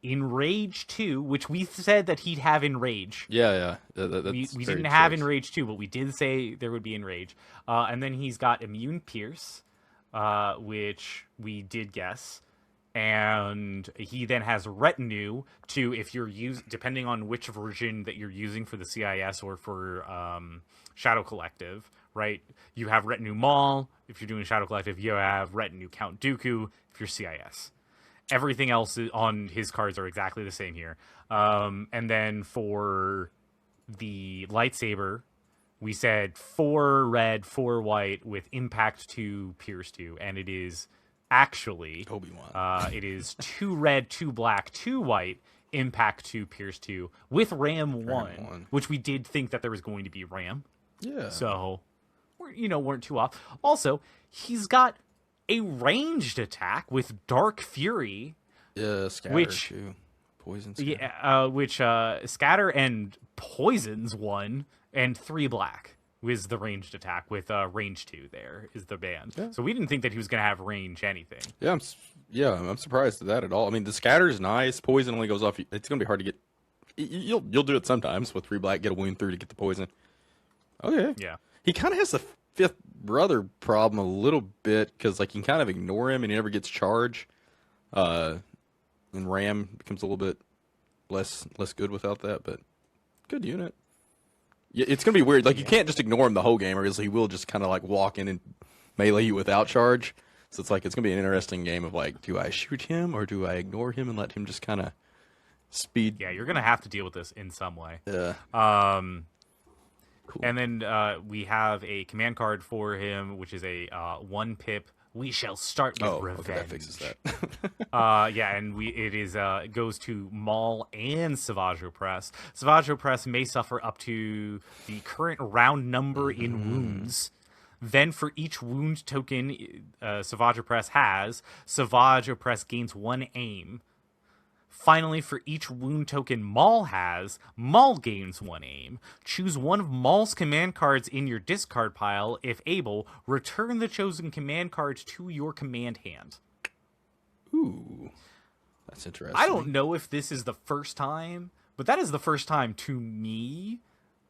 Enrage 2, which we said that he'd have Enrage. Yeah. We didn't have Enrage 2, but we did say there would be Enrage. And then he's got Immune Pierce, which we did guess. And he then has Retinue to, if you're depending on which version that you're using for the CIS or for Shadow Collective, right? You have Retinue Maul. If you're doing Shadow Collective, you have Retinue Count Dooku if you're CIS. Everything else on his cards are exactly the same here. And then for the lightsaber, we said 4 red, 4 white with Impact 2, Pierce 2, and it is actually Obi-Wan. It is 2 red, 2 black, 2 white, Impact 2, Pierce 2 with Ram 1, which we did think that there was going to be Ram. Yeah. So weren't too off. Also, he's got a ranged attack with Dark Fury. Yeah, Scatter too. Poison Scatter. Yeah, which Scatter and Poisons 1 and 3 black was the ranged attack with range 2 there is the band. Yeah. So we didn't think that he was going to have range anything. Yeah, I'm surprised at that at all. I mean, the Scatter is nice. Poison only goes off. It's going to be hard to get. You'll do it sometimes with 3 black, get a wound through to get the poison. Okay. Yeah. He kind of has the 5th brother problem a little bit because like you can kind of ignore him and he never gets charge. And Ram becomes a little bit less good without that, but good unit. Yeah, it's gonna be weird. Like you can't just ignore him the whole game, or else he will just kind of like walk in and melee you without charge. So it's gonna be an interesting game of like, do I shoot him or do I ignore him and let him just kind of speed? Yeah, you're gonna have to deal with this in some way. Yeah. Cool. And then we have a command card for him, which is a 1 pip. We shall start with revenge. Okay, that fixes that. Yeah, and it goes to Maul and Savage Press. Savage Press may suffer up to the current round number in wounds. Then for each wound token Savage Press has, Savage Press gains 1 aim. Finally, for each wound token Maul has, Maul gains 1 aim. Choose one of Maul's command cards in your discard pile. If able, return the chosen command cards to your command hand. Ooh, that's interesting. I don't know if this is the first time, but that is the first time to me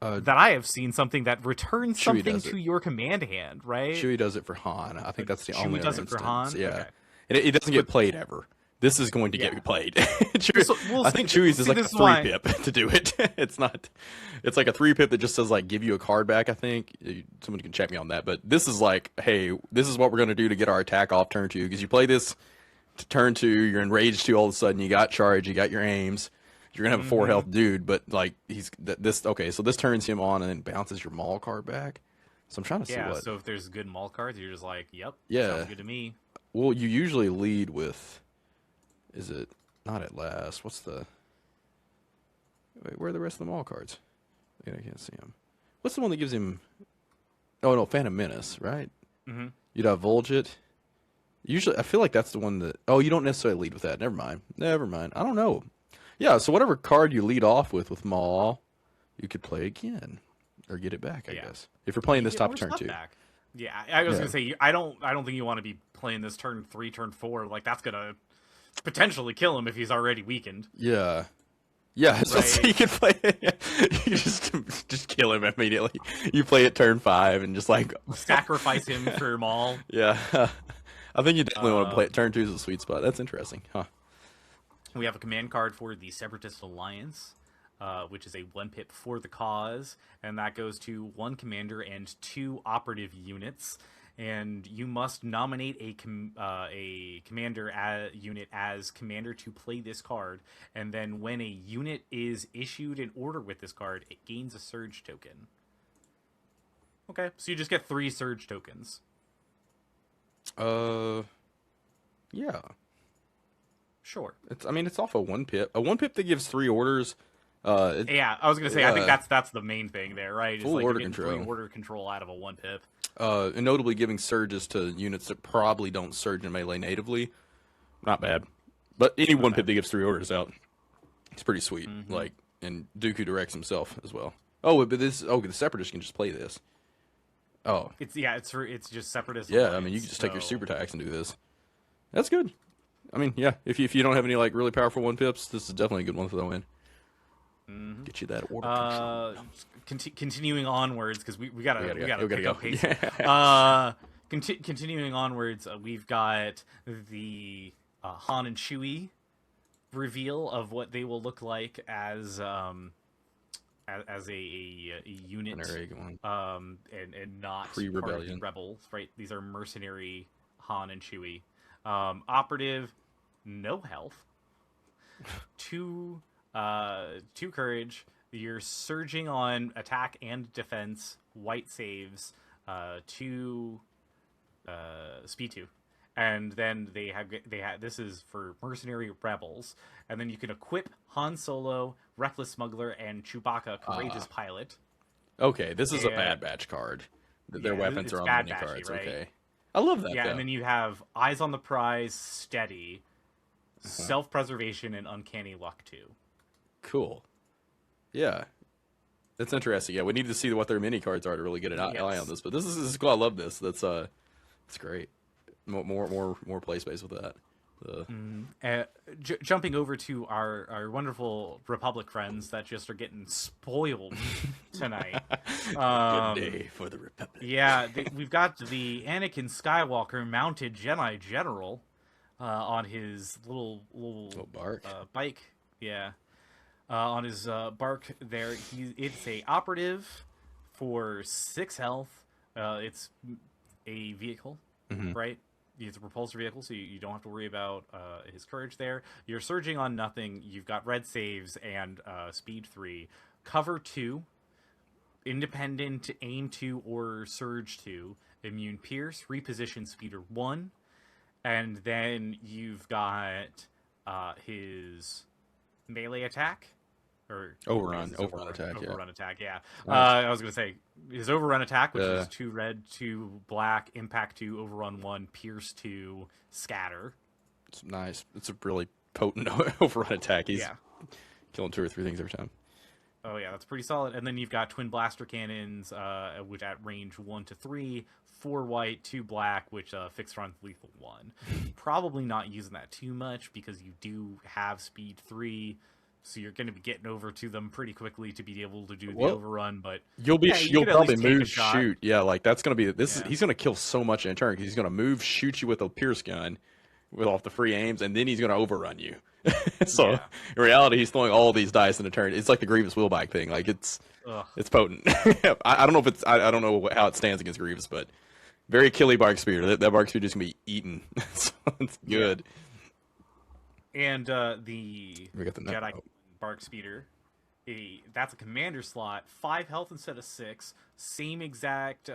that I have seen something that returns Chewie something does it. to your command hand, right? Chewie does it for Han. I think that's the Chewie only does other it for instance. Han? Yeah, Okay. and it doesn't get But- played ever. This is going to Yeah. get played. I think Chewie's is like a 3-pip to do it. It's not. It's like a 3-pip that just says like give you a card back. I think someone can check me on that. But this is like, hey, this is what we're gonna do to get our attack off turn 2, because you play this to turn 2, you're enraged 2 all of a sudden, you got charge, you got your aims. You're gonna have a 4 health dude, but like okay, so this turns him on and then bounces your Maul card back. So I'm trying to see what. So if there's good Maul cards, you're just like, yep, Yeah. sounds good to me. Well, you usually lead with. Is it not at last? What's the? Wait, where are the rest of the Maul cards? I can't see them. What's the one that gives him? Oh no, Phantom Menace, right? Mm-hmm. You'd have Volgit. Usually, I feel like that's the one that. Oh, you don't necessarily lead with that. Never mind. Never mind. I don't know. Yeah, so whatever card you lead off with Maul, you could play again or get it back. I guess if you're playing this top of turn 2. Back. Yeah, I was gonna say I don't think you want to be playing this turn 3, turn 4. Like that's gonna potentially kill him if he's already weakened. Yeah. Yeah, so you can play it. You just kill him immediately. You play it turn 5 and just like sacrifice him for Maul. Yeah. I think you definitely want to play it turn 2 is a sweet spot. That's interesting. Huh. We have a command card for the Separatist Alliance, which is a 1-pip for the cause, and that goes to 1 commander and 2 operative units. And you must nominate a commander unit as commander to play this card. And then when a unit is issued an order with this card, it gains a surge token. Okay, so you just get 3 surge tokens. Yeah. Sure. I mean, it's off a 1-pip. A 1-pip that gives 3 orders. Yeah, I was gonna say. I think that's the main thing there, right? Full like order you're getting control. 3 order control out of a 1-pip. And notably giving surges to units that probably don't surge in melee natively. Not bad. But any 1-pip that gives 3 orders out, it's pretty sweet. Like, and Dooku directs himself as well. Oh, but the Separatist can just play this. Oh, It's just Separatist. yeah. Alliance, I mean, you can just take your so- super tax and do this. That's good. I mean, yeah. If you don't have any like really powerful 1-pips, this is definitely a good one to throw in. Get you that order control. Continuing onwards, because we gotta pick up pace. Yeah. Continuing onwards, we've got the Han and Chewie reveal of what they will look like as a unit, and not Pre-rebellion. part of the rebels, right? These are mercenary Han and Chewie. Operative, no health. 2 courage. You're surging on attack and defense. White saves. 2 speed 2. And then they have this is for mercenary rebels, and then you can equip Han Solo, Reckless Smuggler, and Chewbacca, Courageous Pilot. Okay, this is a Bad Batch card. Their weapons it's are on Bad mini Batchy, cards. right? Okay, I love that. Yeah, though. and then you have Eyes on the Prize, Steady, Self-Preservation, and Uncanny Luck 2. Cool. Yeah, that's interesting. Yeah, we need to see what their mini cards are to really get an eye Yes. on this. But this is cool. I love this. That's great. More play space with that. Jumping over to our wonderful Republic friends that just are getting spoiled tonight. Good day for the Republic. Yeah, we've got the Anakin Skywalker mounted Jedi General on his little bark. bike. Yeah, on his bark there. It's a operative for 6 health. It's a vehicle, right? It's a propulsor vehicle, so you don't have to worry about his courage there. You're surging on nothing. You've got red saves and speed 3, cover 2, independent aim 2 or surge 2, immune pierce, reposition speeder 1, and then you've got his melee attack. Or Overrun attack. Overrun attack, yeah. Nice. I was gonna say his overrun attack, which is 2 red, 2 black, impact 2, overrun 1, pierce 2, scatter. It's nice. It's a really potent overrun attack. He's killing 2 or 3 things every time. Oh yeah, that's pretty solid. And then you've got twin blaster cannons, which at range 1 to 3, 4 white, 2 black, which fixed on lethal 1. Probably not using that too much because you do have speed 3. so you're going to be getting over to them pretty quickly to be able to do the Well, overrun. But you'll could at probably least take a move, shot. shoot. Yeah, like that's gonna be Yeah. He's gonna kill so much in a turn. 'Cause he's gonna move, shoot you with a Pierce gun, with off the free aims, and then he's gonna overrun you. So Yeah. in reality, he's throwing all these dice in a turn. It's like the Grievous wheelback thing. Like it's Ugh. potent. I don't know if it's I don't know how it stands against Grievous, but very killy Bark Speeder. That Bark Speeder is gonna be eaten. So it's good. And the We got the Jedi Bark Speeder, that's a commander slot, 5 health instead of 6, same exact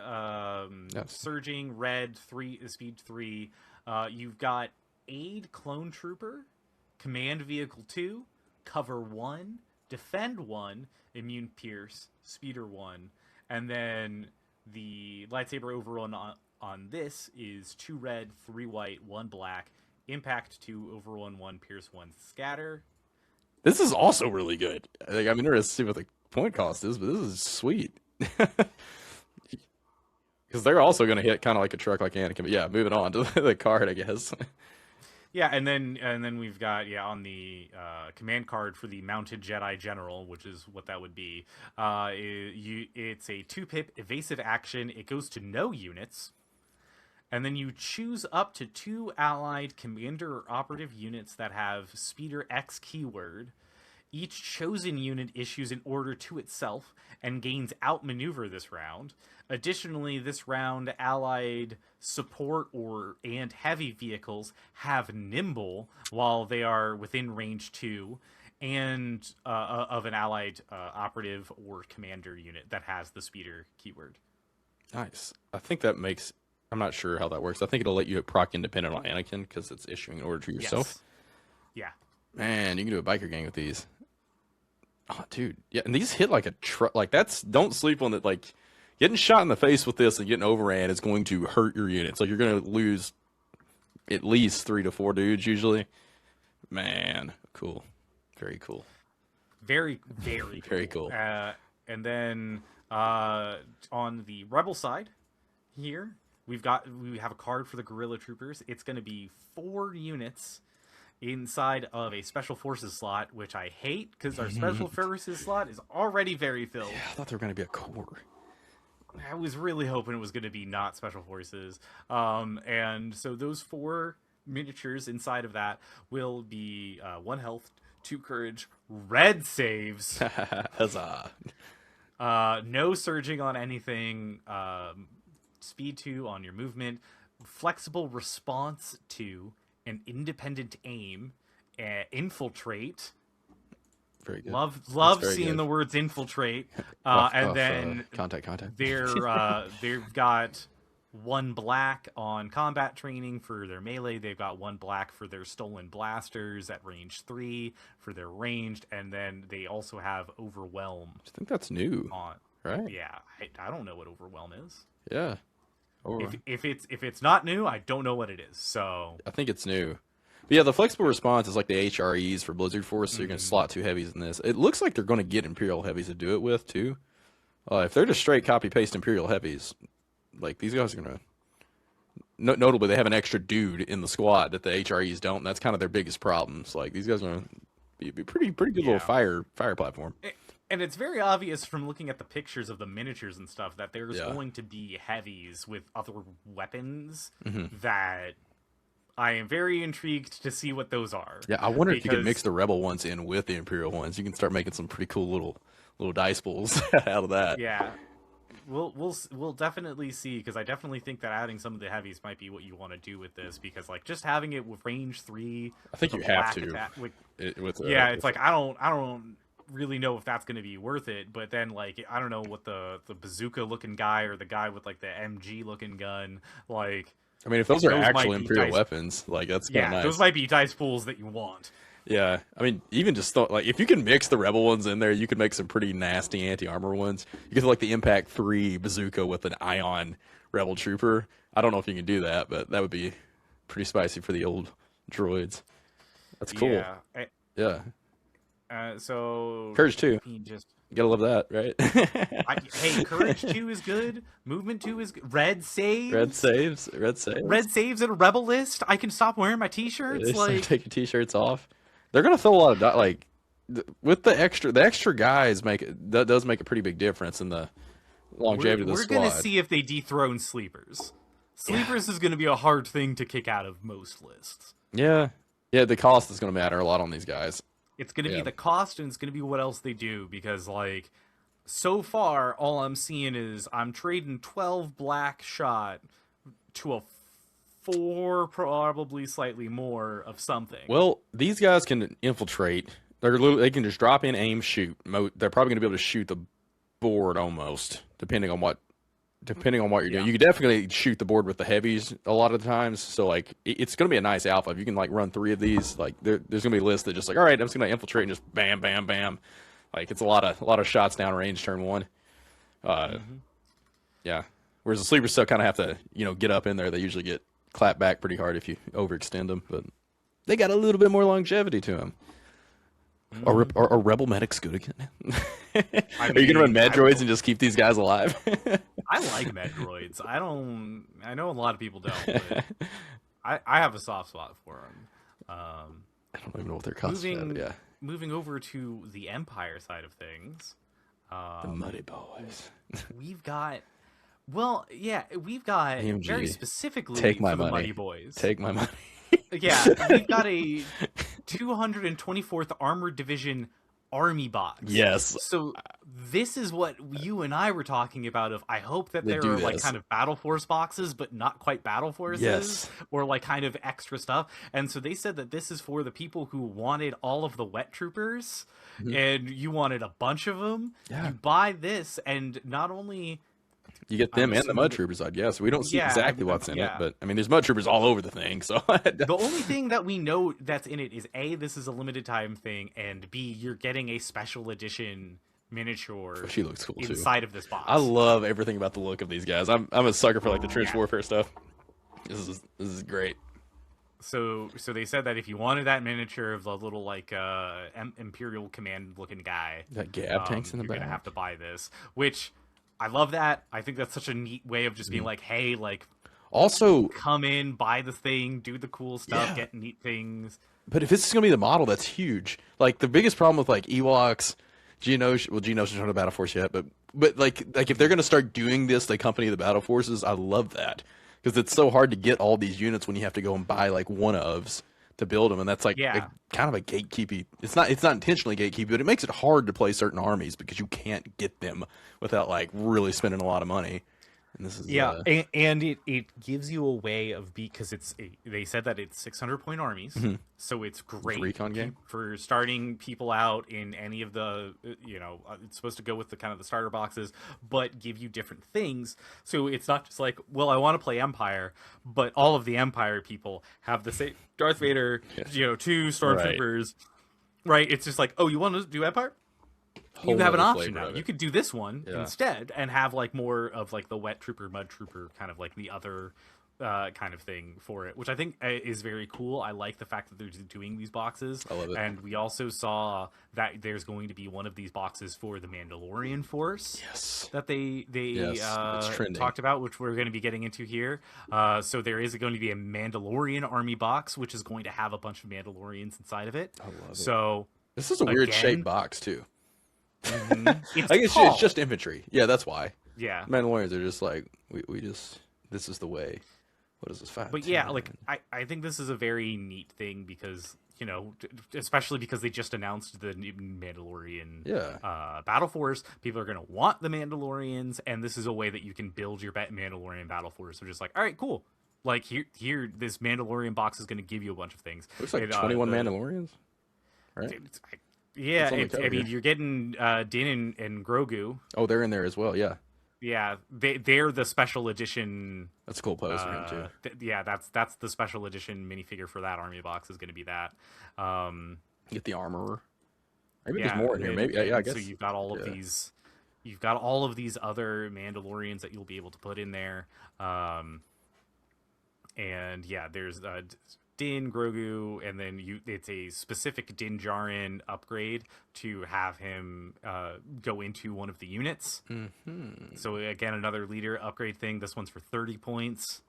surging red 3 speed 3. You've got aid clone trooper, command vehicle 2, cover 1, defend 1, immune pierce, speeder 1, and then the lightsaber overrun on this is 2 red, 3 white, 1 black, impact 2, overrun 1, pierce 1, scatter. This is also really good. Like, I'm interested to see what the point cost is, but this is sweet. Because they're also going to hit kind of like a truck like Anakin. But yeah, moving on to the card, I guess. Yeah, and then we've got on the command card for the Mounted Jedi General, which is what that would be. It's a 2-pip evasive action. It goes to no units, and then you choose up to 2 allied commander or operative units that have Speeder X keyword. Each chosen unit issues an order to itself and gains outmaneuver this round. Additionally, this round, allied support and heavy vehicles have nimble while they are within range 2 and of an allied operative or commander unit that has the speeder keyword. Nice. I think that makes... I'm not sure how that works. I think it'll let you proc independent on Anakin because it's issuing an order to yourself. Yes. Yeah. Man, you can do a biker gang with these. Oh, dude. Yeah, and these hit like a truck. Like, that's... Don't sleep on it. Like, getting shot in the face with this and getting overran is going to hurt your units. Like, you're going to lose at least 3 to 4 dudes, usually. Man, cool. Very cool. Very, very cool. Very cool. And then on the Rebel side here, we have a card for the Guerilla Troopers. It's going to be 4 units inside of a Special Forces slot, which I hate because our Special Forces slot is already very filled. Yeah, I thought they were going to be a core. I was really hoping it was going to be not Special Forces. And so those 4 miniatures inside of that will be 1 health, 2 courage, red saves. Huzzah. No surging on anything. Speed 2 on your movement, flexible response 2, an independent aim, infiltrate. Very good. Love very seeing good. the words infiltrate. Then contact. they've got 1 black on combat training for their melee. They've got 1 black for their stolen blasters at range 3 for their ranged, and then they also have overwhelm. I think that's new. On right? Yeah, I don't know what overwhelm is. Yeah. If it's not new, I don't know what it is. So I think it's new. But yeah, the flexible response is like the HREs for Blizzard Force, so you're going to slot 2 heavies in this. It looks like they're going to get Imperial heavies to do it with, too. If they're just straight copy-paste Imperial heavies, like, these guys are going to... Notably, they have an extra dude in the squad that the HREs don't, and that's kind of their biggest problem. So, like, these guys are going to be pretty good little fire platform. And it's very obvious from looking at the pictures of the miniatures and stuff that there's going to be heavies with other weapons that I am very intrigued to see what those are. Yeah, I wonder if you could mix the Rebel ones in with the Imperial ones. You can start making some pretty cool little dice pools out of that. Yeah. We'll definitely see, because I definitely think that adding some of the heavies might be what you want to do with this, because like just having it with range 3, I think you have to. It's like I don't really know if that's going to be worth it, but then like I don't know what the bazooka looking guy or the guy with like the MG looking gun, like, I mean, if those are actual Imperial weapons, like that's kind of nice. Those might be dice pools that you want. Yeah, I mean, even just like if you can mix the Rebel ones in there, you can make some pretty nasty anti-armor ones. You get like the Impact 3 bazooka with an Ion Rebel Trooper. I don't know if you can do that, but that would be pretty spicy for the old droids. That's cool. Yeah. So Courage 2. You gotta love that, right? Hey, Courage 2 is good. Movement 2 is good. Red saves. Red saves in a Rebel list. I can stop wearing my t-shirts. Like take your t-shirts off. They're gonna throw a lot of like with the extra guys that does make a pretty big difference in the longevity of the We're squad. gonna see if they dethrone sleepers. Sleepers is gonna be a hard thing to kick out of most lists. Yeah, the cost is going to matter a lot on these guys. It's gonna be the cost, and it's gonna be what else they do, because like so far all I'm seeing is I'm trading 12 black shot to a 4, probably slightly more of something. Well, these guys can infiltrate. They can just drop in, aim, shoot. They're probably going to be able to shoot the board almost, depending on what you're doing. You can definitely shoot the board with the heavies a lot of the times. So like it's going to be a nice alpha if you can like run 3 of these. Like there's going to be a list that just like, all right, I'm just going to infiltrate and just bam, bam, bam. Like it's a lot of shots down range turn 1. Yeah. Whereas the sleepers still kind of have to get up in there. They usually get clapped back pretty hard if you overextend them, but they got a little bit more longevity to them. Are rebel medics good again? Are you gonna run med droids and just keep these guys alive? I like med droids. I know a lot of people don't, but I have a soft spot for them. I don't even know what their costs are. Moving over to the Empire side of things, The Muddy Boys. we've got AMG. very specifically Take my for the money. Muddy Boys. Take my money. Yeah, we've got a 224th Armored Division Army box. Yes. So this is what you and I were talking about. Of I hope that there do are like this. kind of Battle Force boxes, but not quite Battle Forces, Yes. or like kind of extra stuff. And so they said that this is for the people who wanted all of the wet troopers, and you wanted a bunch of them. Yeah. You buy this, and not only You get them and the Mud assuming- Troopers, I guess. We don't see Yeah, exactly what's in it, yeah. but I mean, there's Mud Troopers all over the thing. So the only thing that we know that's in it is A, this is a limited time thing, and B, you're getting a special edition miniature she looks cool too. inside of this box. I love everything about the look of these guys. I'm a sucker for like the trench warfare stuff. This is great. So they said that if you wanted that miniature of the little like Imperial Command looking guy, Got Gab tanks in the you're back. gonna have to buy this, which I love that. I think that's such a neat way of just being like, hey, like Also, come in, buy the thing, do the cool stuff, Yeah. get neat things. but if this is gonna be the model, that's huge. Like the biggest problem with like Ewoks, Geonosis, well, Geonosis isn't on the Battle Force yet, but like if they're gonna start doing this, they accompany the Battle Forces. I love that because it's so hard to get all these units when you have to go and buy like one-ofs to build them, and that's like kind of a gatekeepy. It's not intentionally gatekeepy, but it makes it hard to play certain armies because you can't get them without like really spending a lot of money. And this is and it gives you a way of because they said that it's 600-point armies, so it's great recon game for starting people out in any of the it's supposed to go with the kind of the starter boxes, but give you different things. So it's not just like, well, I want to play Empire, but all of the Empire people have the same Darth Vader, 2 stormtroopers, right? It's just like, oh, you want to do Empire? You have an option now. You could do this one instead and have like more of like the wet trooper, mud trooper, kind of like the other kind of thing for it, which I think is very cool. I like the fact that they're doing these boxes. I love it. And we also saw that there's going to be one of these boxes for the Mandalorian Force. Yes. That they it's trending. talked about, which we're going to be getting into here. So there is going to be a Mandalorian army box, which is going to have a bunch of Mandalorians inside of it. I love it. So this is a weird shaped box too. It's I guess tall. it's just infantry. Yeah, that's why. Yeah. Mandalorians are just like we just this is the way. What is this 5? But yeah, like I think this is a very neat thing because especially because they just announced the new Mandalorian Battle Force. People are gonna want the Mandalorians, and this is a way that you can build your Mandalorian Battle Force. So just like, all right, cool. Like here, this Mandalorian box is gonna give you a bunch of things. Looks like 21 Mandalorians, right? Yeah, I mean, you're getting Din and Grogu. Oh, they're in there as well. Yeah. Yeah, they're the special edition. That's a cool pose for him too. That's the special edition minifigure for that army box is going to be that. Get the armorer. Maybe there's more in here. Maybe I guess. So you've got all of these. You've got all of these other Mandalorians that you'll be able to put in there. And yeah, there's Din, Grogu, and then it's a specific Din Djarin upgrade to have him go into one of the units. Mm-hmm. So again, another leader upgrade thing. This one's for 30 points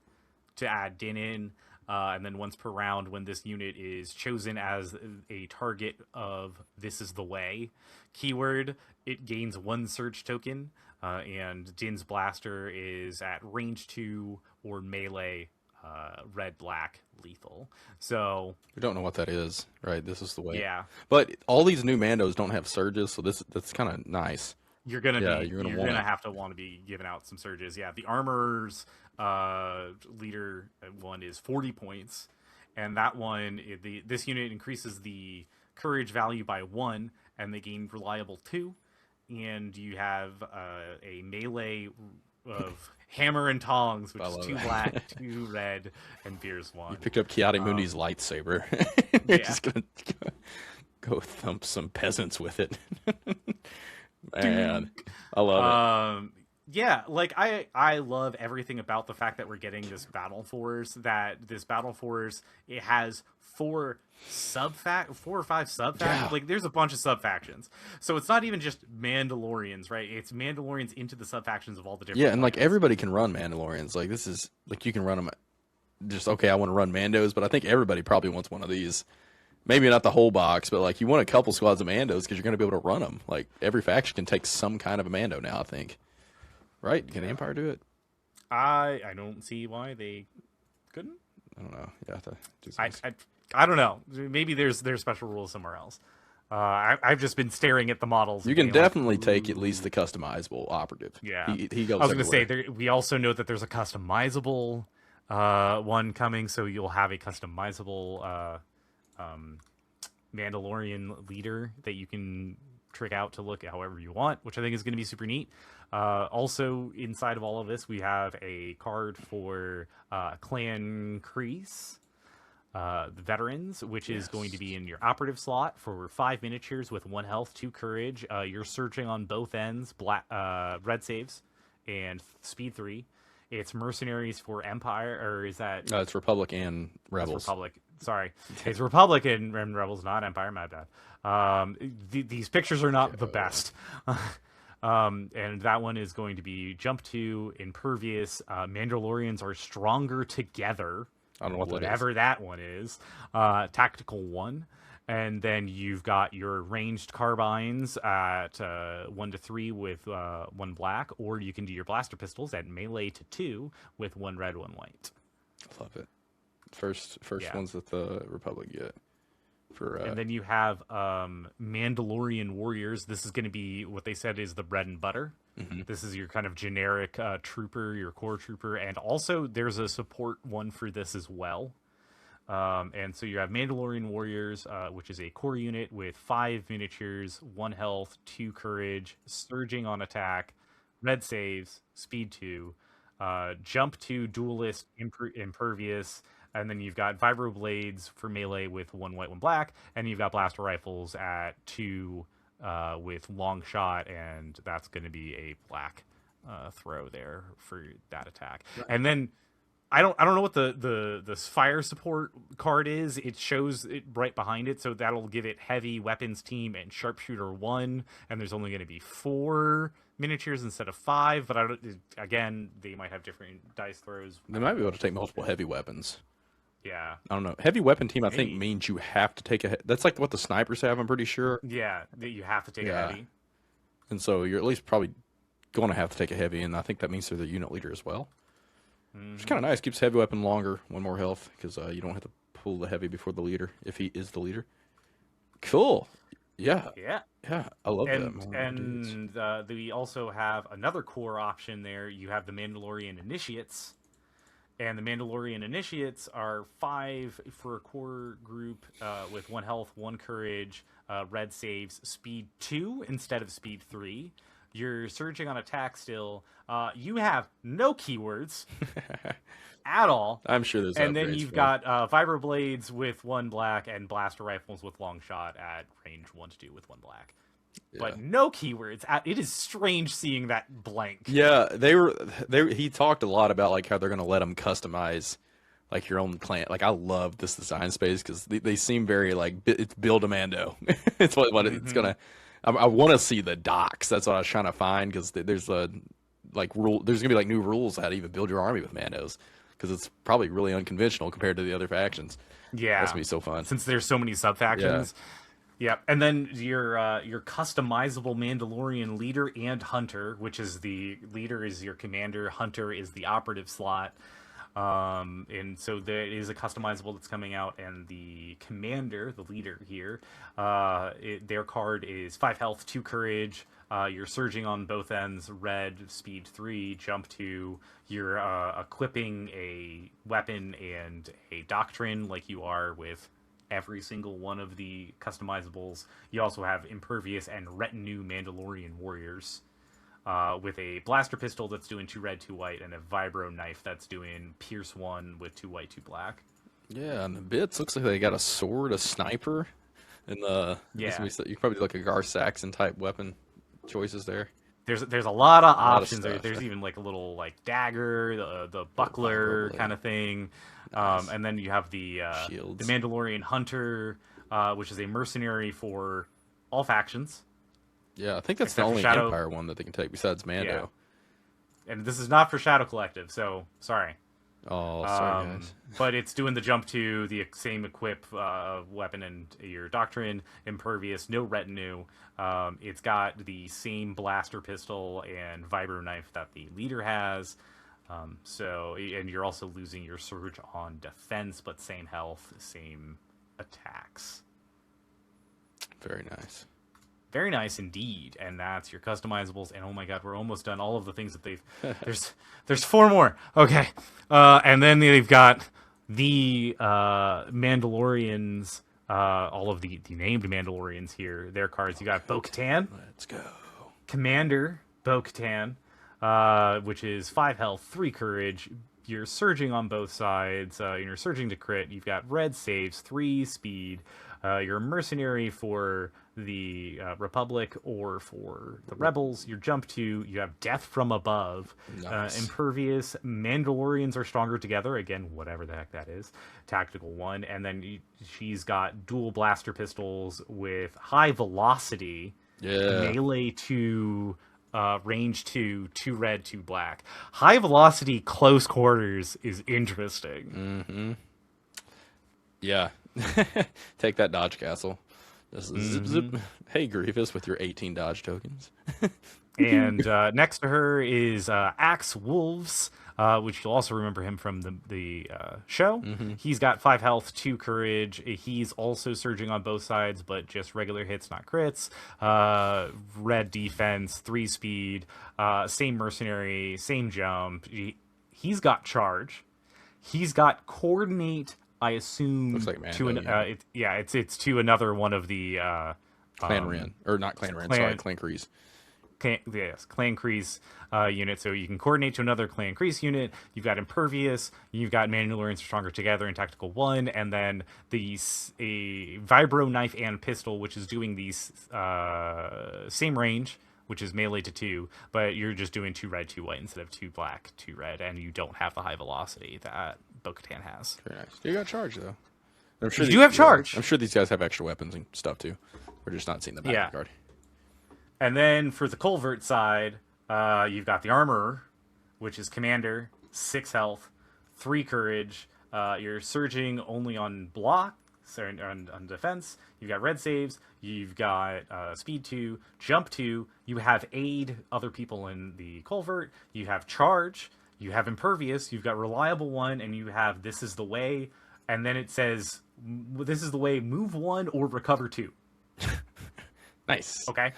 to add Din in. And then once per round, when this unit is chosen as a target of "This is the way" keyword, it gains 1 surge token. And Din's blaster is at range 2 or melee, red, black, lethal. So We don't know what that is, right? This is the way. yeah, But all these new Mandos don't have surges, so that's kind of nice. you're gonna you're gonna have to want to be giving out some surges. Yeah, the armor's leader one is 40 points, and that one this unit increases the courage value by 1, and they gain reliable 2. And you have a melee of hammer and tongs, which is 2 black, 2 red, and Beer's 1. You picked up Kiadi Mundi's lightsaber. You're just gonna go thump some peasants with it. Man, I love it. Yeah, like I love everything about the fact that we're getting this battle force. It has 4 or 5 sub factions. Yeah. Like there's a bunch of sub factions, so it's not even just Mandalorians, right? It's Mandalorians into the sub factions of all the different. Yeah, and like planets. everybody can run Mandalorians. Like this is like you can run them. Just okay, I want to run Mandos, but I think everybody probably wants one of these. Maybe not the whole box, but like you want a couple squads of Mandos because you're going to be able to run them. Like every faction can take some kind of a Mando now. I think. Right? Can the Empire do it? I don't see why they couldn't. I don't know. Yeah, I don't know. Maybe there's special rules somewhere else. I've just been staring at the models. you can definitely take at least the customizable operative. Yeah, he goes. I was going to everywhere. say we also know that there's a customizable one coming, so you'll have a customizable Mandalorian leader that you can trick out to look however you want, which I think is going to be super neat. Also, inside of all of this, we have a card for Clan Kreese, the veterans, which is going to be in your operative slot for 5 miniatures with 1 health, 2 courage. You're searching on both ends, red saves, and speed 3. It's mercenaries for Empire, or is that? It's Republic and Rebels. Republic. Sorry, it's Republic and Rebels, not Empire. My bad. These pictures are not the best. And that one is going to be jump 2, impervious. Mandalorians are stronger together. I don't know what whatever that one is. Tactical 1. And then you've got your ranged carbines at 1 to 3 with 1 black, or you can do your blaster pistols at melee to 2 with 1 red, 1 white. Love it. First ones that the Republic get. And then you have Mandalorian warriors. This is going to be what they said is the bread and butter. Mm-hmm. This is your kind of generic trooper, your core trooper, and also there's a support one for this as well. And so you have Mandalorian warriors, which is a core unit with 5 miniatures, 1 health, 2 courage, surging on attack, red saves, speed 2, jump 2, duelist, impervious. And then you've got vibro blades for melee with 1 white, 1 black, and you've got blaster rifles at 2 with long shot, and that's going to be a black throw there for that attack. Right. And then I don't know what the fire support card is. It shows it right behind it, so that'll give it heavy weapons team and sharpshooter 1, and there's only going to be 4 miniatures instead of 5. But again, they might have different dice throws. They might be able to take multiple heavy weapons. Yeah, I don't know. Heavy weapon team, I think, means you have to take that's like what the snipers have. I'm pretty sure. Yeah, that you have to take a heavy. And so you're at least probably going to have to take a heavy, and I think that means they're the unit leader as well. Which is kind of nice. Keeps heavy weapon longer, 1 more health, because you don't have to pull the heavy before the leader if he is the leader. Cool. Yeah. I love that. And we also have another core option there. You have the Mandalorian Initiates. And the Mandalorian Initiates are 5 for a core group with 1 health, 1 courage, red saves, speed 2 instead of speed 3. You're surging on attack still. You have no keywords at all. I'm sure there's and then you've got vibro blades with 1 black and blaster rifles with long shot at range 1 to 2 with 1 black. Yeah. But no keywords. It is strange seeing that blank. Yeah, he talked a lot about like how they're going to let them customize like your own clan. Like I love this design space because they seem very like it's build a Mando. It's what it's gonna. I want to see the docs. That's what I was trying to find because there's a like rule. There's gonna be like new rules how to even build your army with Mandos. because it's probably really unconventional compared to the other factions. Yeah, That's gonna be so fun. since there's so many sub-factions. Yep, and then your customizable Mandalorian leader and hunter, which is the leader is your commander, hunter is the operative slot, and so there is a customizable that's coming out, and the commander, the leader here, their card is 5 health, 2 courage. You're surging on both ends, red, speed 3, jump 2. You're equipping a weapon and a doctrine like you are with every single one of the customizables. You also have impervious and retinue Mandalorian warriors with a blaster pistol that's doing 2 red, 2 white, and a vibro knife that's doing pierce 1 with 2 white, 2 black. Yeah, and the bits looks like they got a sword, a sniper, and you probably do like a Gar Saxon type weapon choices there. There's a lot of lot of options. stuff. There's even like a little like dagger, the buckler kind of thing, Nice. and then you have the Shields. Mandalorian Hunter, which is a mercenary for all factions. Yeah, I think that's the Except for only Shadow. Empire one that they can take besides Mando. And this is not for Shadow Collective, so sorry. Oh, sorry guys. But it's doing the jump to the same equip weapon and your doctrine, impervious, no retinue. It's got the same blaster pistol and vibro knife that the leader has. And you're also losing your surge on defense, but same health, same attacks. Very nice. Very nice indeed, and that's your customizables. And oh my god, we're almost done. All of the things that they've there's 4 more. Okay, and then they've got the Mandalorians, all of the named Mandalorians here. Their cards. You got Bo-Katan, Let's go. Commander Bo-Katan, which is 5 health, 3 courage. You're surging on both sides. You're surging to crit. You've got red saves, 3 speed. You're a mercenary for the Republic or for the Rebels. Your jump 2, you have death from above. Nice. Impervious. Mandalorians are stronger together. Again, whatever the heck that is. Tactical 1. And then she's got dual blaster pistols with high velocity. Yeah. Melee 2. Range 2, 2 red, 2 black. High velocity close quarters is interesting. Mm-hmm. Yeah. Take that Dodge Castle. Just zip zip. Hey Grievous with your 18 Dodge tokens. And next to her is Axe Wolves, which you'll also remember him from the show. He's got 5 health, 2 courage. He's also surging on both sides, but just regular hits, not crits. Red defense, 3 speed, same mercenary, same jump. He's got charge. He's got coordinate. I assume Looks like Mando, it's to another one of the Clan Ren, or not Clan Ren. Sorry, Clan Kreese. Clan Kreese unit, so you can coordinate to another Clan Kreese unit. You've got Impervious, you've got Mandalorians Stronger Together in Tactical 1, and then a Vibro Knife and Pistol, which is doing these same range, which is melee to 2, but you're just doing 2 red, 2 white instead of 2 black, 2 red, and you don't have the high velocity that Bo-Katan has. Very nice. You got charge though. I'm sure You do have charge. I'm sure these guys have extra weapons and stuff too. We're just not seeing the back card. And then for the Culvert side, you've got the Armorer, which is Commander, 6 health, 3 courage. You're surging only on block, on defense. You've got red saves. You've got speed 2, jump 2. You have aid other people in the Culvert. You have charge. You have impervious. You've got reliable 1, and you have this is the way. And then it says this is the way. Move 1 or recover 2. Nice. Okay.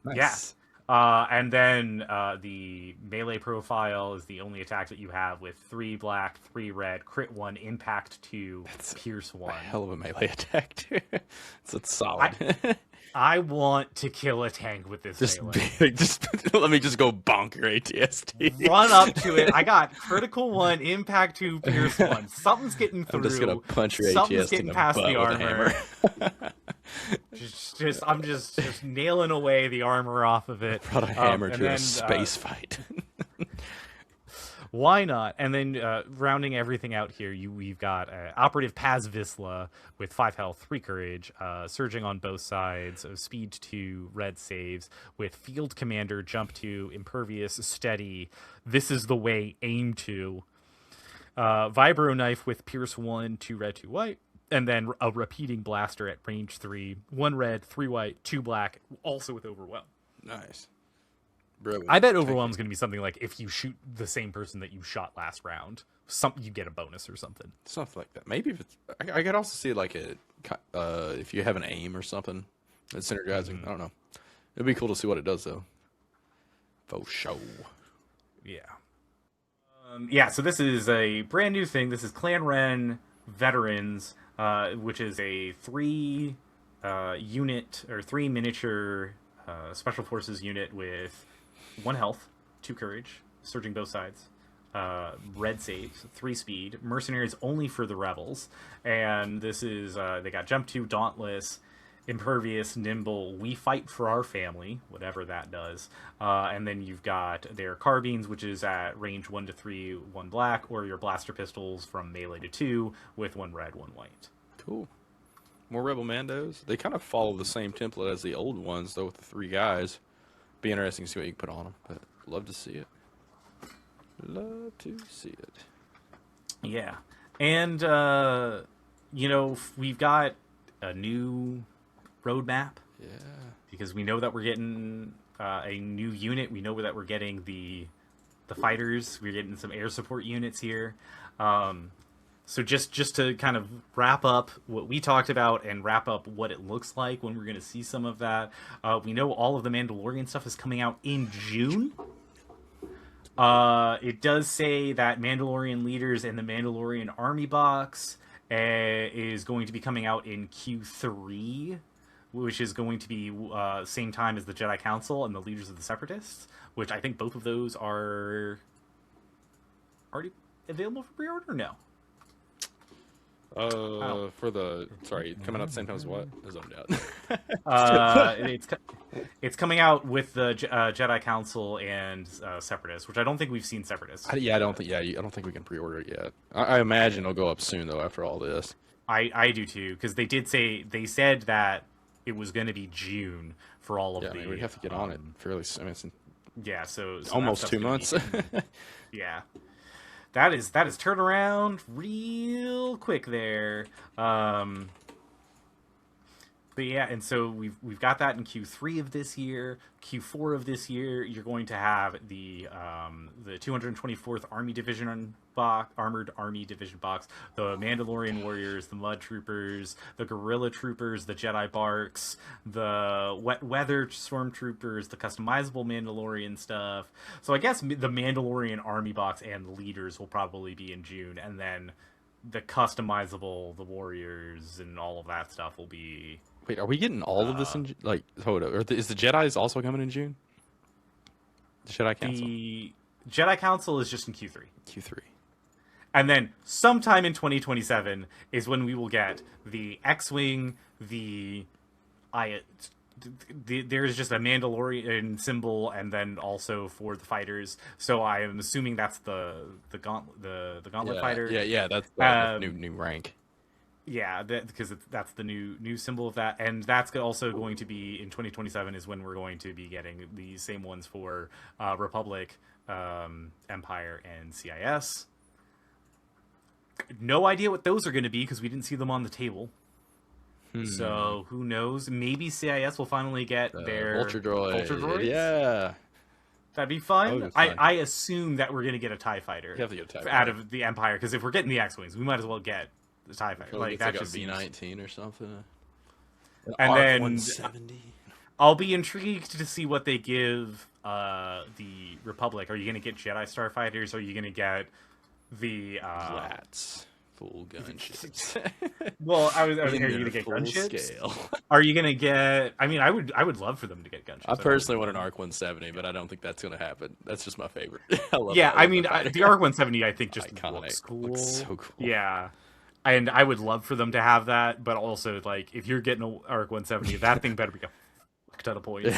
Nice. Yeah. And then the melee profile is the only attack that you have with 3 black, 3 red, crit 1, impact 2, pierce 1. Hell of a melee attack, too. It's solid. I want to kill a tank with this melee. Just let me just go bonker ATST. Run up to it. I got critical 1, impact 2, pierce 1. Something's getting through. I'm just gonna punch your Something's ATST getting in the past butt the with a armor. hammer. I'm just nailing away the armor off of it. Brought a hammer and to then, a space fight. Why not? And then rounding everything out here, we've got Operative Paz Vizsla with 5 health, 3 courage, surging on both sides, speed 2, red saves, with Field Commander, jump 2, impervious, steady. This is the way, aim 2. Vibro knife with Pierce 1, 2 red, 2 white. And then a repeating blaster at range 3, 1 red, 3 white, 2 black, also with Overwhelm. Nice. Brilliant. I bet Overwhelm's going to be something like if you shoot the same person that you shot last round, you get a bonus or something. Something like that. Maybe if it's, I could also see like if you have an aim or something that's synergizing. I don't know. It'd be cool to see what it does though. For sure. Yeah. So this is a brand new thing. This is Clan Ren Veterans, which is a 3 unit or 3 miniature special forces unit with 1 health, 2 courage, surging both sides, red saves, 3 speed, mercenaries only for the rebels, and this is they got jump 2, dauntless, impervious, nimble, we fight for our family, whatever that does, and then you've got their carbines, which is at range 1 to 3, 1 black, or your blaster pistols from melee to 2 with 1 red, 1 white. Cool. More Rebel Mandos. They kind of follow the same template as the old ones, though, with the 3 guys. Be interesting to see what you can put on them, but love to see it. Love to see it. Yeah. And, we've got a new roadmap. Yeah. Because we know that we're getting a new unit. We know that we're getting the fighters. We're getting some air support units here. So just to kind of wrap up what we talked about and wrap up what it looks like when we're going to see some of that, we know all of the Mandalorian stuff is coming out in June. It does say that Mandalorian Leaders and the Mandalorian Army box is going to be coming out in Q3, which is going to be same time as the Jedi Council and the Leaders of the Separatists, which I think both of those are already available for pre-order. No. Coming out the same time as what? I zoned out. It's coming out with the Jedi Council and Separatists, which I don't think we've seen Separatists. I don't think we can pre-order it yet. I imagine it'll go up soon though after all this. I do too, because they said that it was going to be June for all of the. I mean, we have to get on it fairly soon. So almost 2 months. Yeah. That is turned around real quick there. But yeah, and so we've got that in Q3 of this year. Q4 of this year, you're going to have the 224th Army Division box, Armored Army Division box, the Mandalorian Warriors, the Mud Troopers, the Guerilla Troopers, the Jedi BARCS, the Wet Weather Stormtroopers, the customizable Mandalorian stuff. So I guess the Mandalorian Army box and Leaders will probably be in June, and then the customizable, the Warriors, and all of that stuff will be. Wait, are we getting all of this in hold up? Is the Jedi's also coming in June? The Jedi Council. The Jedi Council is just in Q3. Q3. And then sometime in 2027 is when we will get the X-Wing, there's just a Mandalorian symbol, and then also for the fighters. So I am assuming that's the gauntlet fighter. Yeah, that's the new rank. Yeah, because that's the new symbol of that, and that's also going to be in 2027 is when we're going to be getting the same ones for Republic, Empire, and CIS. No idea what those are going to be because we didn't see them on the table. So who knows? Maybe CIS will finally get their Vulture Droid. Yeah, that'd be fun. I assume that we're going to get a TIE fighter You have to get a TIE out of the Empire, because if we're getting the X-Wings, we might as well get the TIE fighter. Like that's just B-19 or something. And then 170. I'll be intrigued to see what they give the Republic. Are you going to get Jedi Starfighters? Or are you going to get the Flats? Full gunships. Well, I was are you going to get gunships? Are you going to get? I mean, I would love for them to get gunships. I personally want an ARC 170, but I don't think that's going to happen. That's just my favorite. I love the ARC 170 I think just looks cool. Looks so cool. Yeah. And I would love for them to have that, but also, like, if you're getting an ARC 170, that thing better be a fuck ton of points.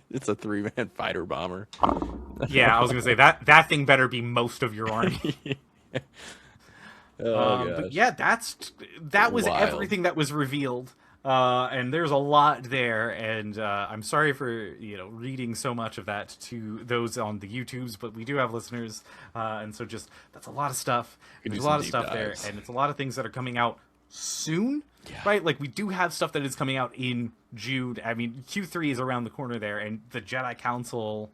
It's a 3-man fighter bomber. Yeah, I was going to say, that thing better be most of your army. But yeah, that was everything that was revealed. And there's a lot there, and I'm sorry for reading so much of that to those on the YouTubes, but we do have listeners, and so just that's a lot of stuff. There's a lot of stuff there, and it's a lot of things that are coming out soon, right? Like we do have stuff that is coming out in June. I mean, Q3 is around the corner there, and the Jedi Council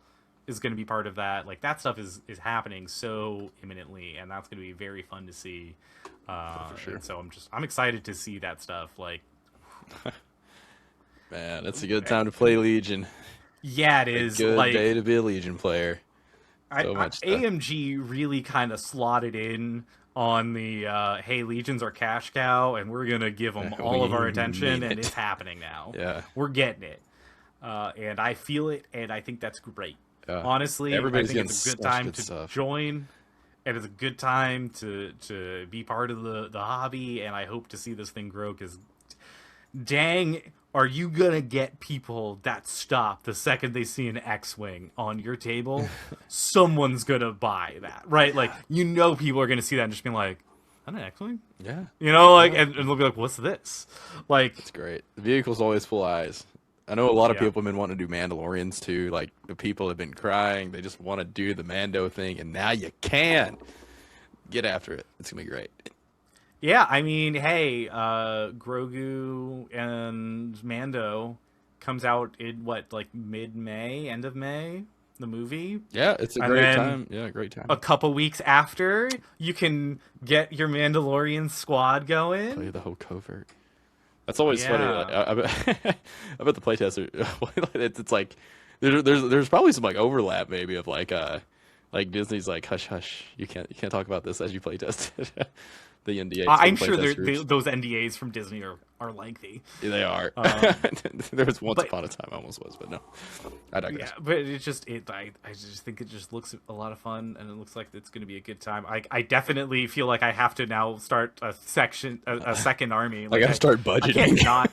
is going to be part of that. Like that stuff is happening so imminently, and that's going to be very fun to see. For sure. And so I'm excited to see that stuff. Like. Man, that's a good time to play Legion. Yeah, it is. A good day to be a Legion player. AMG really kind of slotted in on the hey, Legions are cash cow, and we're gonna give them all of our attention, and it's happening now. Yeah, we're getting it, and I feel it, and I think that's great. Honestly, I think it's a good time to join. And it's a good time to be part of the hobby, and I hope to see this thing grow, because dang, are you gonna get people that stop the second they see an X-Wing on your table? Someone's gonna buy that, right? Like, people are gonna see that and just be like, an X-Wing? Yeah. And they'll be like, what's this? Like, it's great. The vehicle's always full eyes. I know a lot of people have been wanting to do Mandalorians too. Like, the people have been crying. They just want to do the Mando thing, and now you can. Get after it. It's gonna be great. Yeah, I mean, hey, Grogu and Mando comes out in mid-May, end of May, the movie. Yeah, it's a great time. Yeah, great time. A couple weeks after, you can get your Mandalorian squad going. Play the whole covert. That's always funny. I bet the playtester. It's like there's probably some overlap maybe of like Disney's like hush hush, you can't talk about this as you playtest it. The NDAs. I'm sure those NDAs from Disney are lengthy. Yeah, they are. There was once upon a time I almost was, but no. I digress. Yeah, but I just think it just looks a lot of fun, and it looks like it's going to be a good time. I definitely feel like I have to now start a second army. I got to start budgeting. I can't not.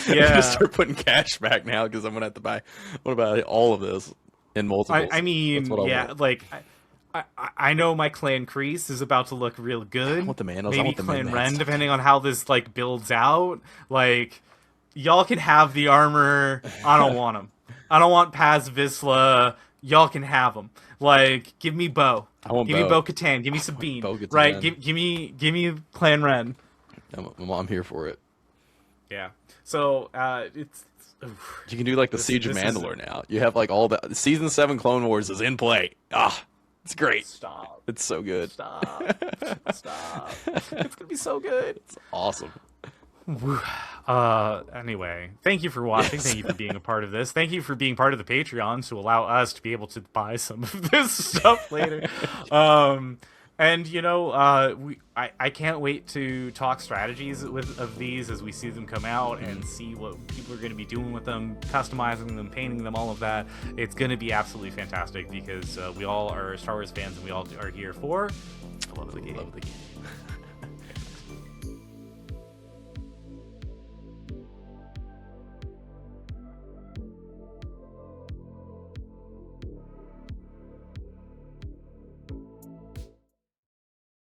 Yeah. I just start putting cash back now because I'm going to have to buy. What about all of this in multiples? I mean, I know my Clan Kreese is about to look real good. I want the Mandos. Maybe Clan Ren, depending on how this builds out. Like, y'all can have the armor. I don't want them. I don't want Paz Vizsla. Y'all can have them. Like, give me Bo. Give me Bo-Katan. Give me Sabine. Right? Give me Clan Ren. I'm here for it. Yeah. So it's. You can do the Siege of Mandalore now. You have all the Season 7 Clone Wars is in play. It's great. Stop. It's so good. Stop. It's gonna be so good. It's awesome. Anyway, thank you for watching. Yes. Thank you for being a part of this. Thank you for being part of the Patreon to allow us to be able to buy some of this stuff later. And I can't wait to talk strategies of these as we see them come out and see what people are going to be doing with them, customizing them, painting them, all of that. It's going to be absolutely fantastic because we all are Star Wars fans and we all are here for the love of the game.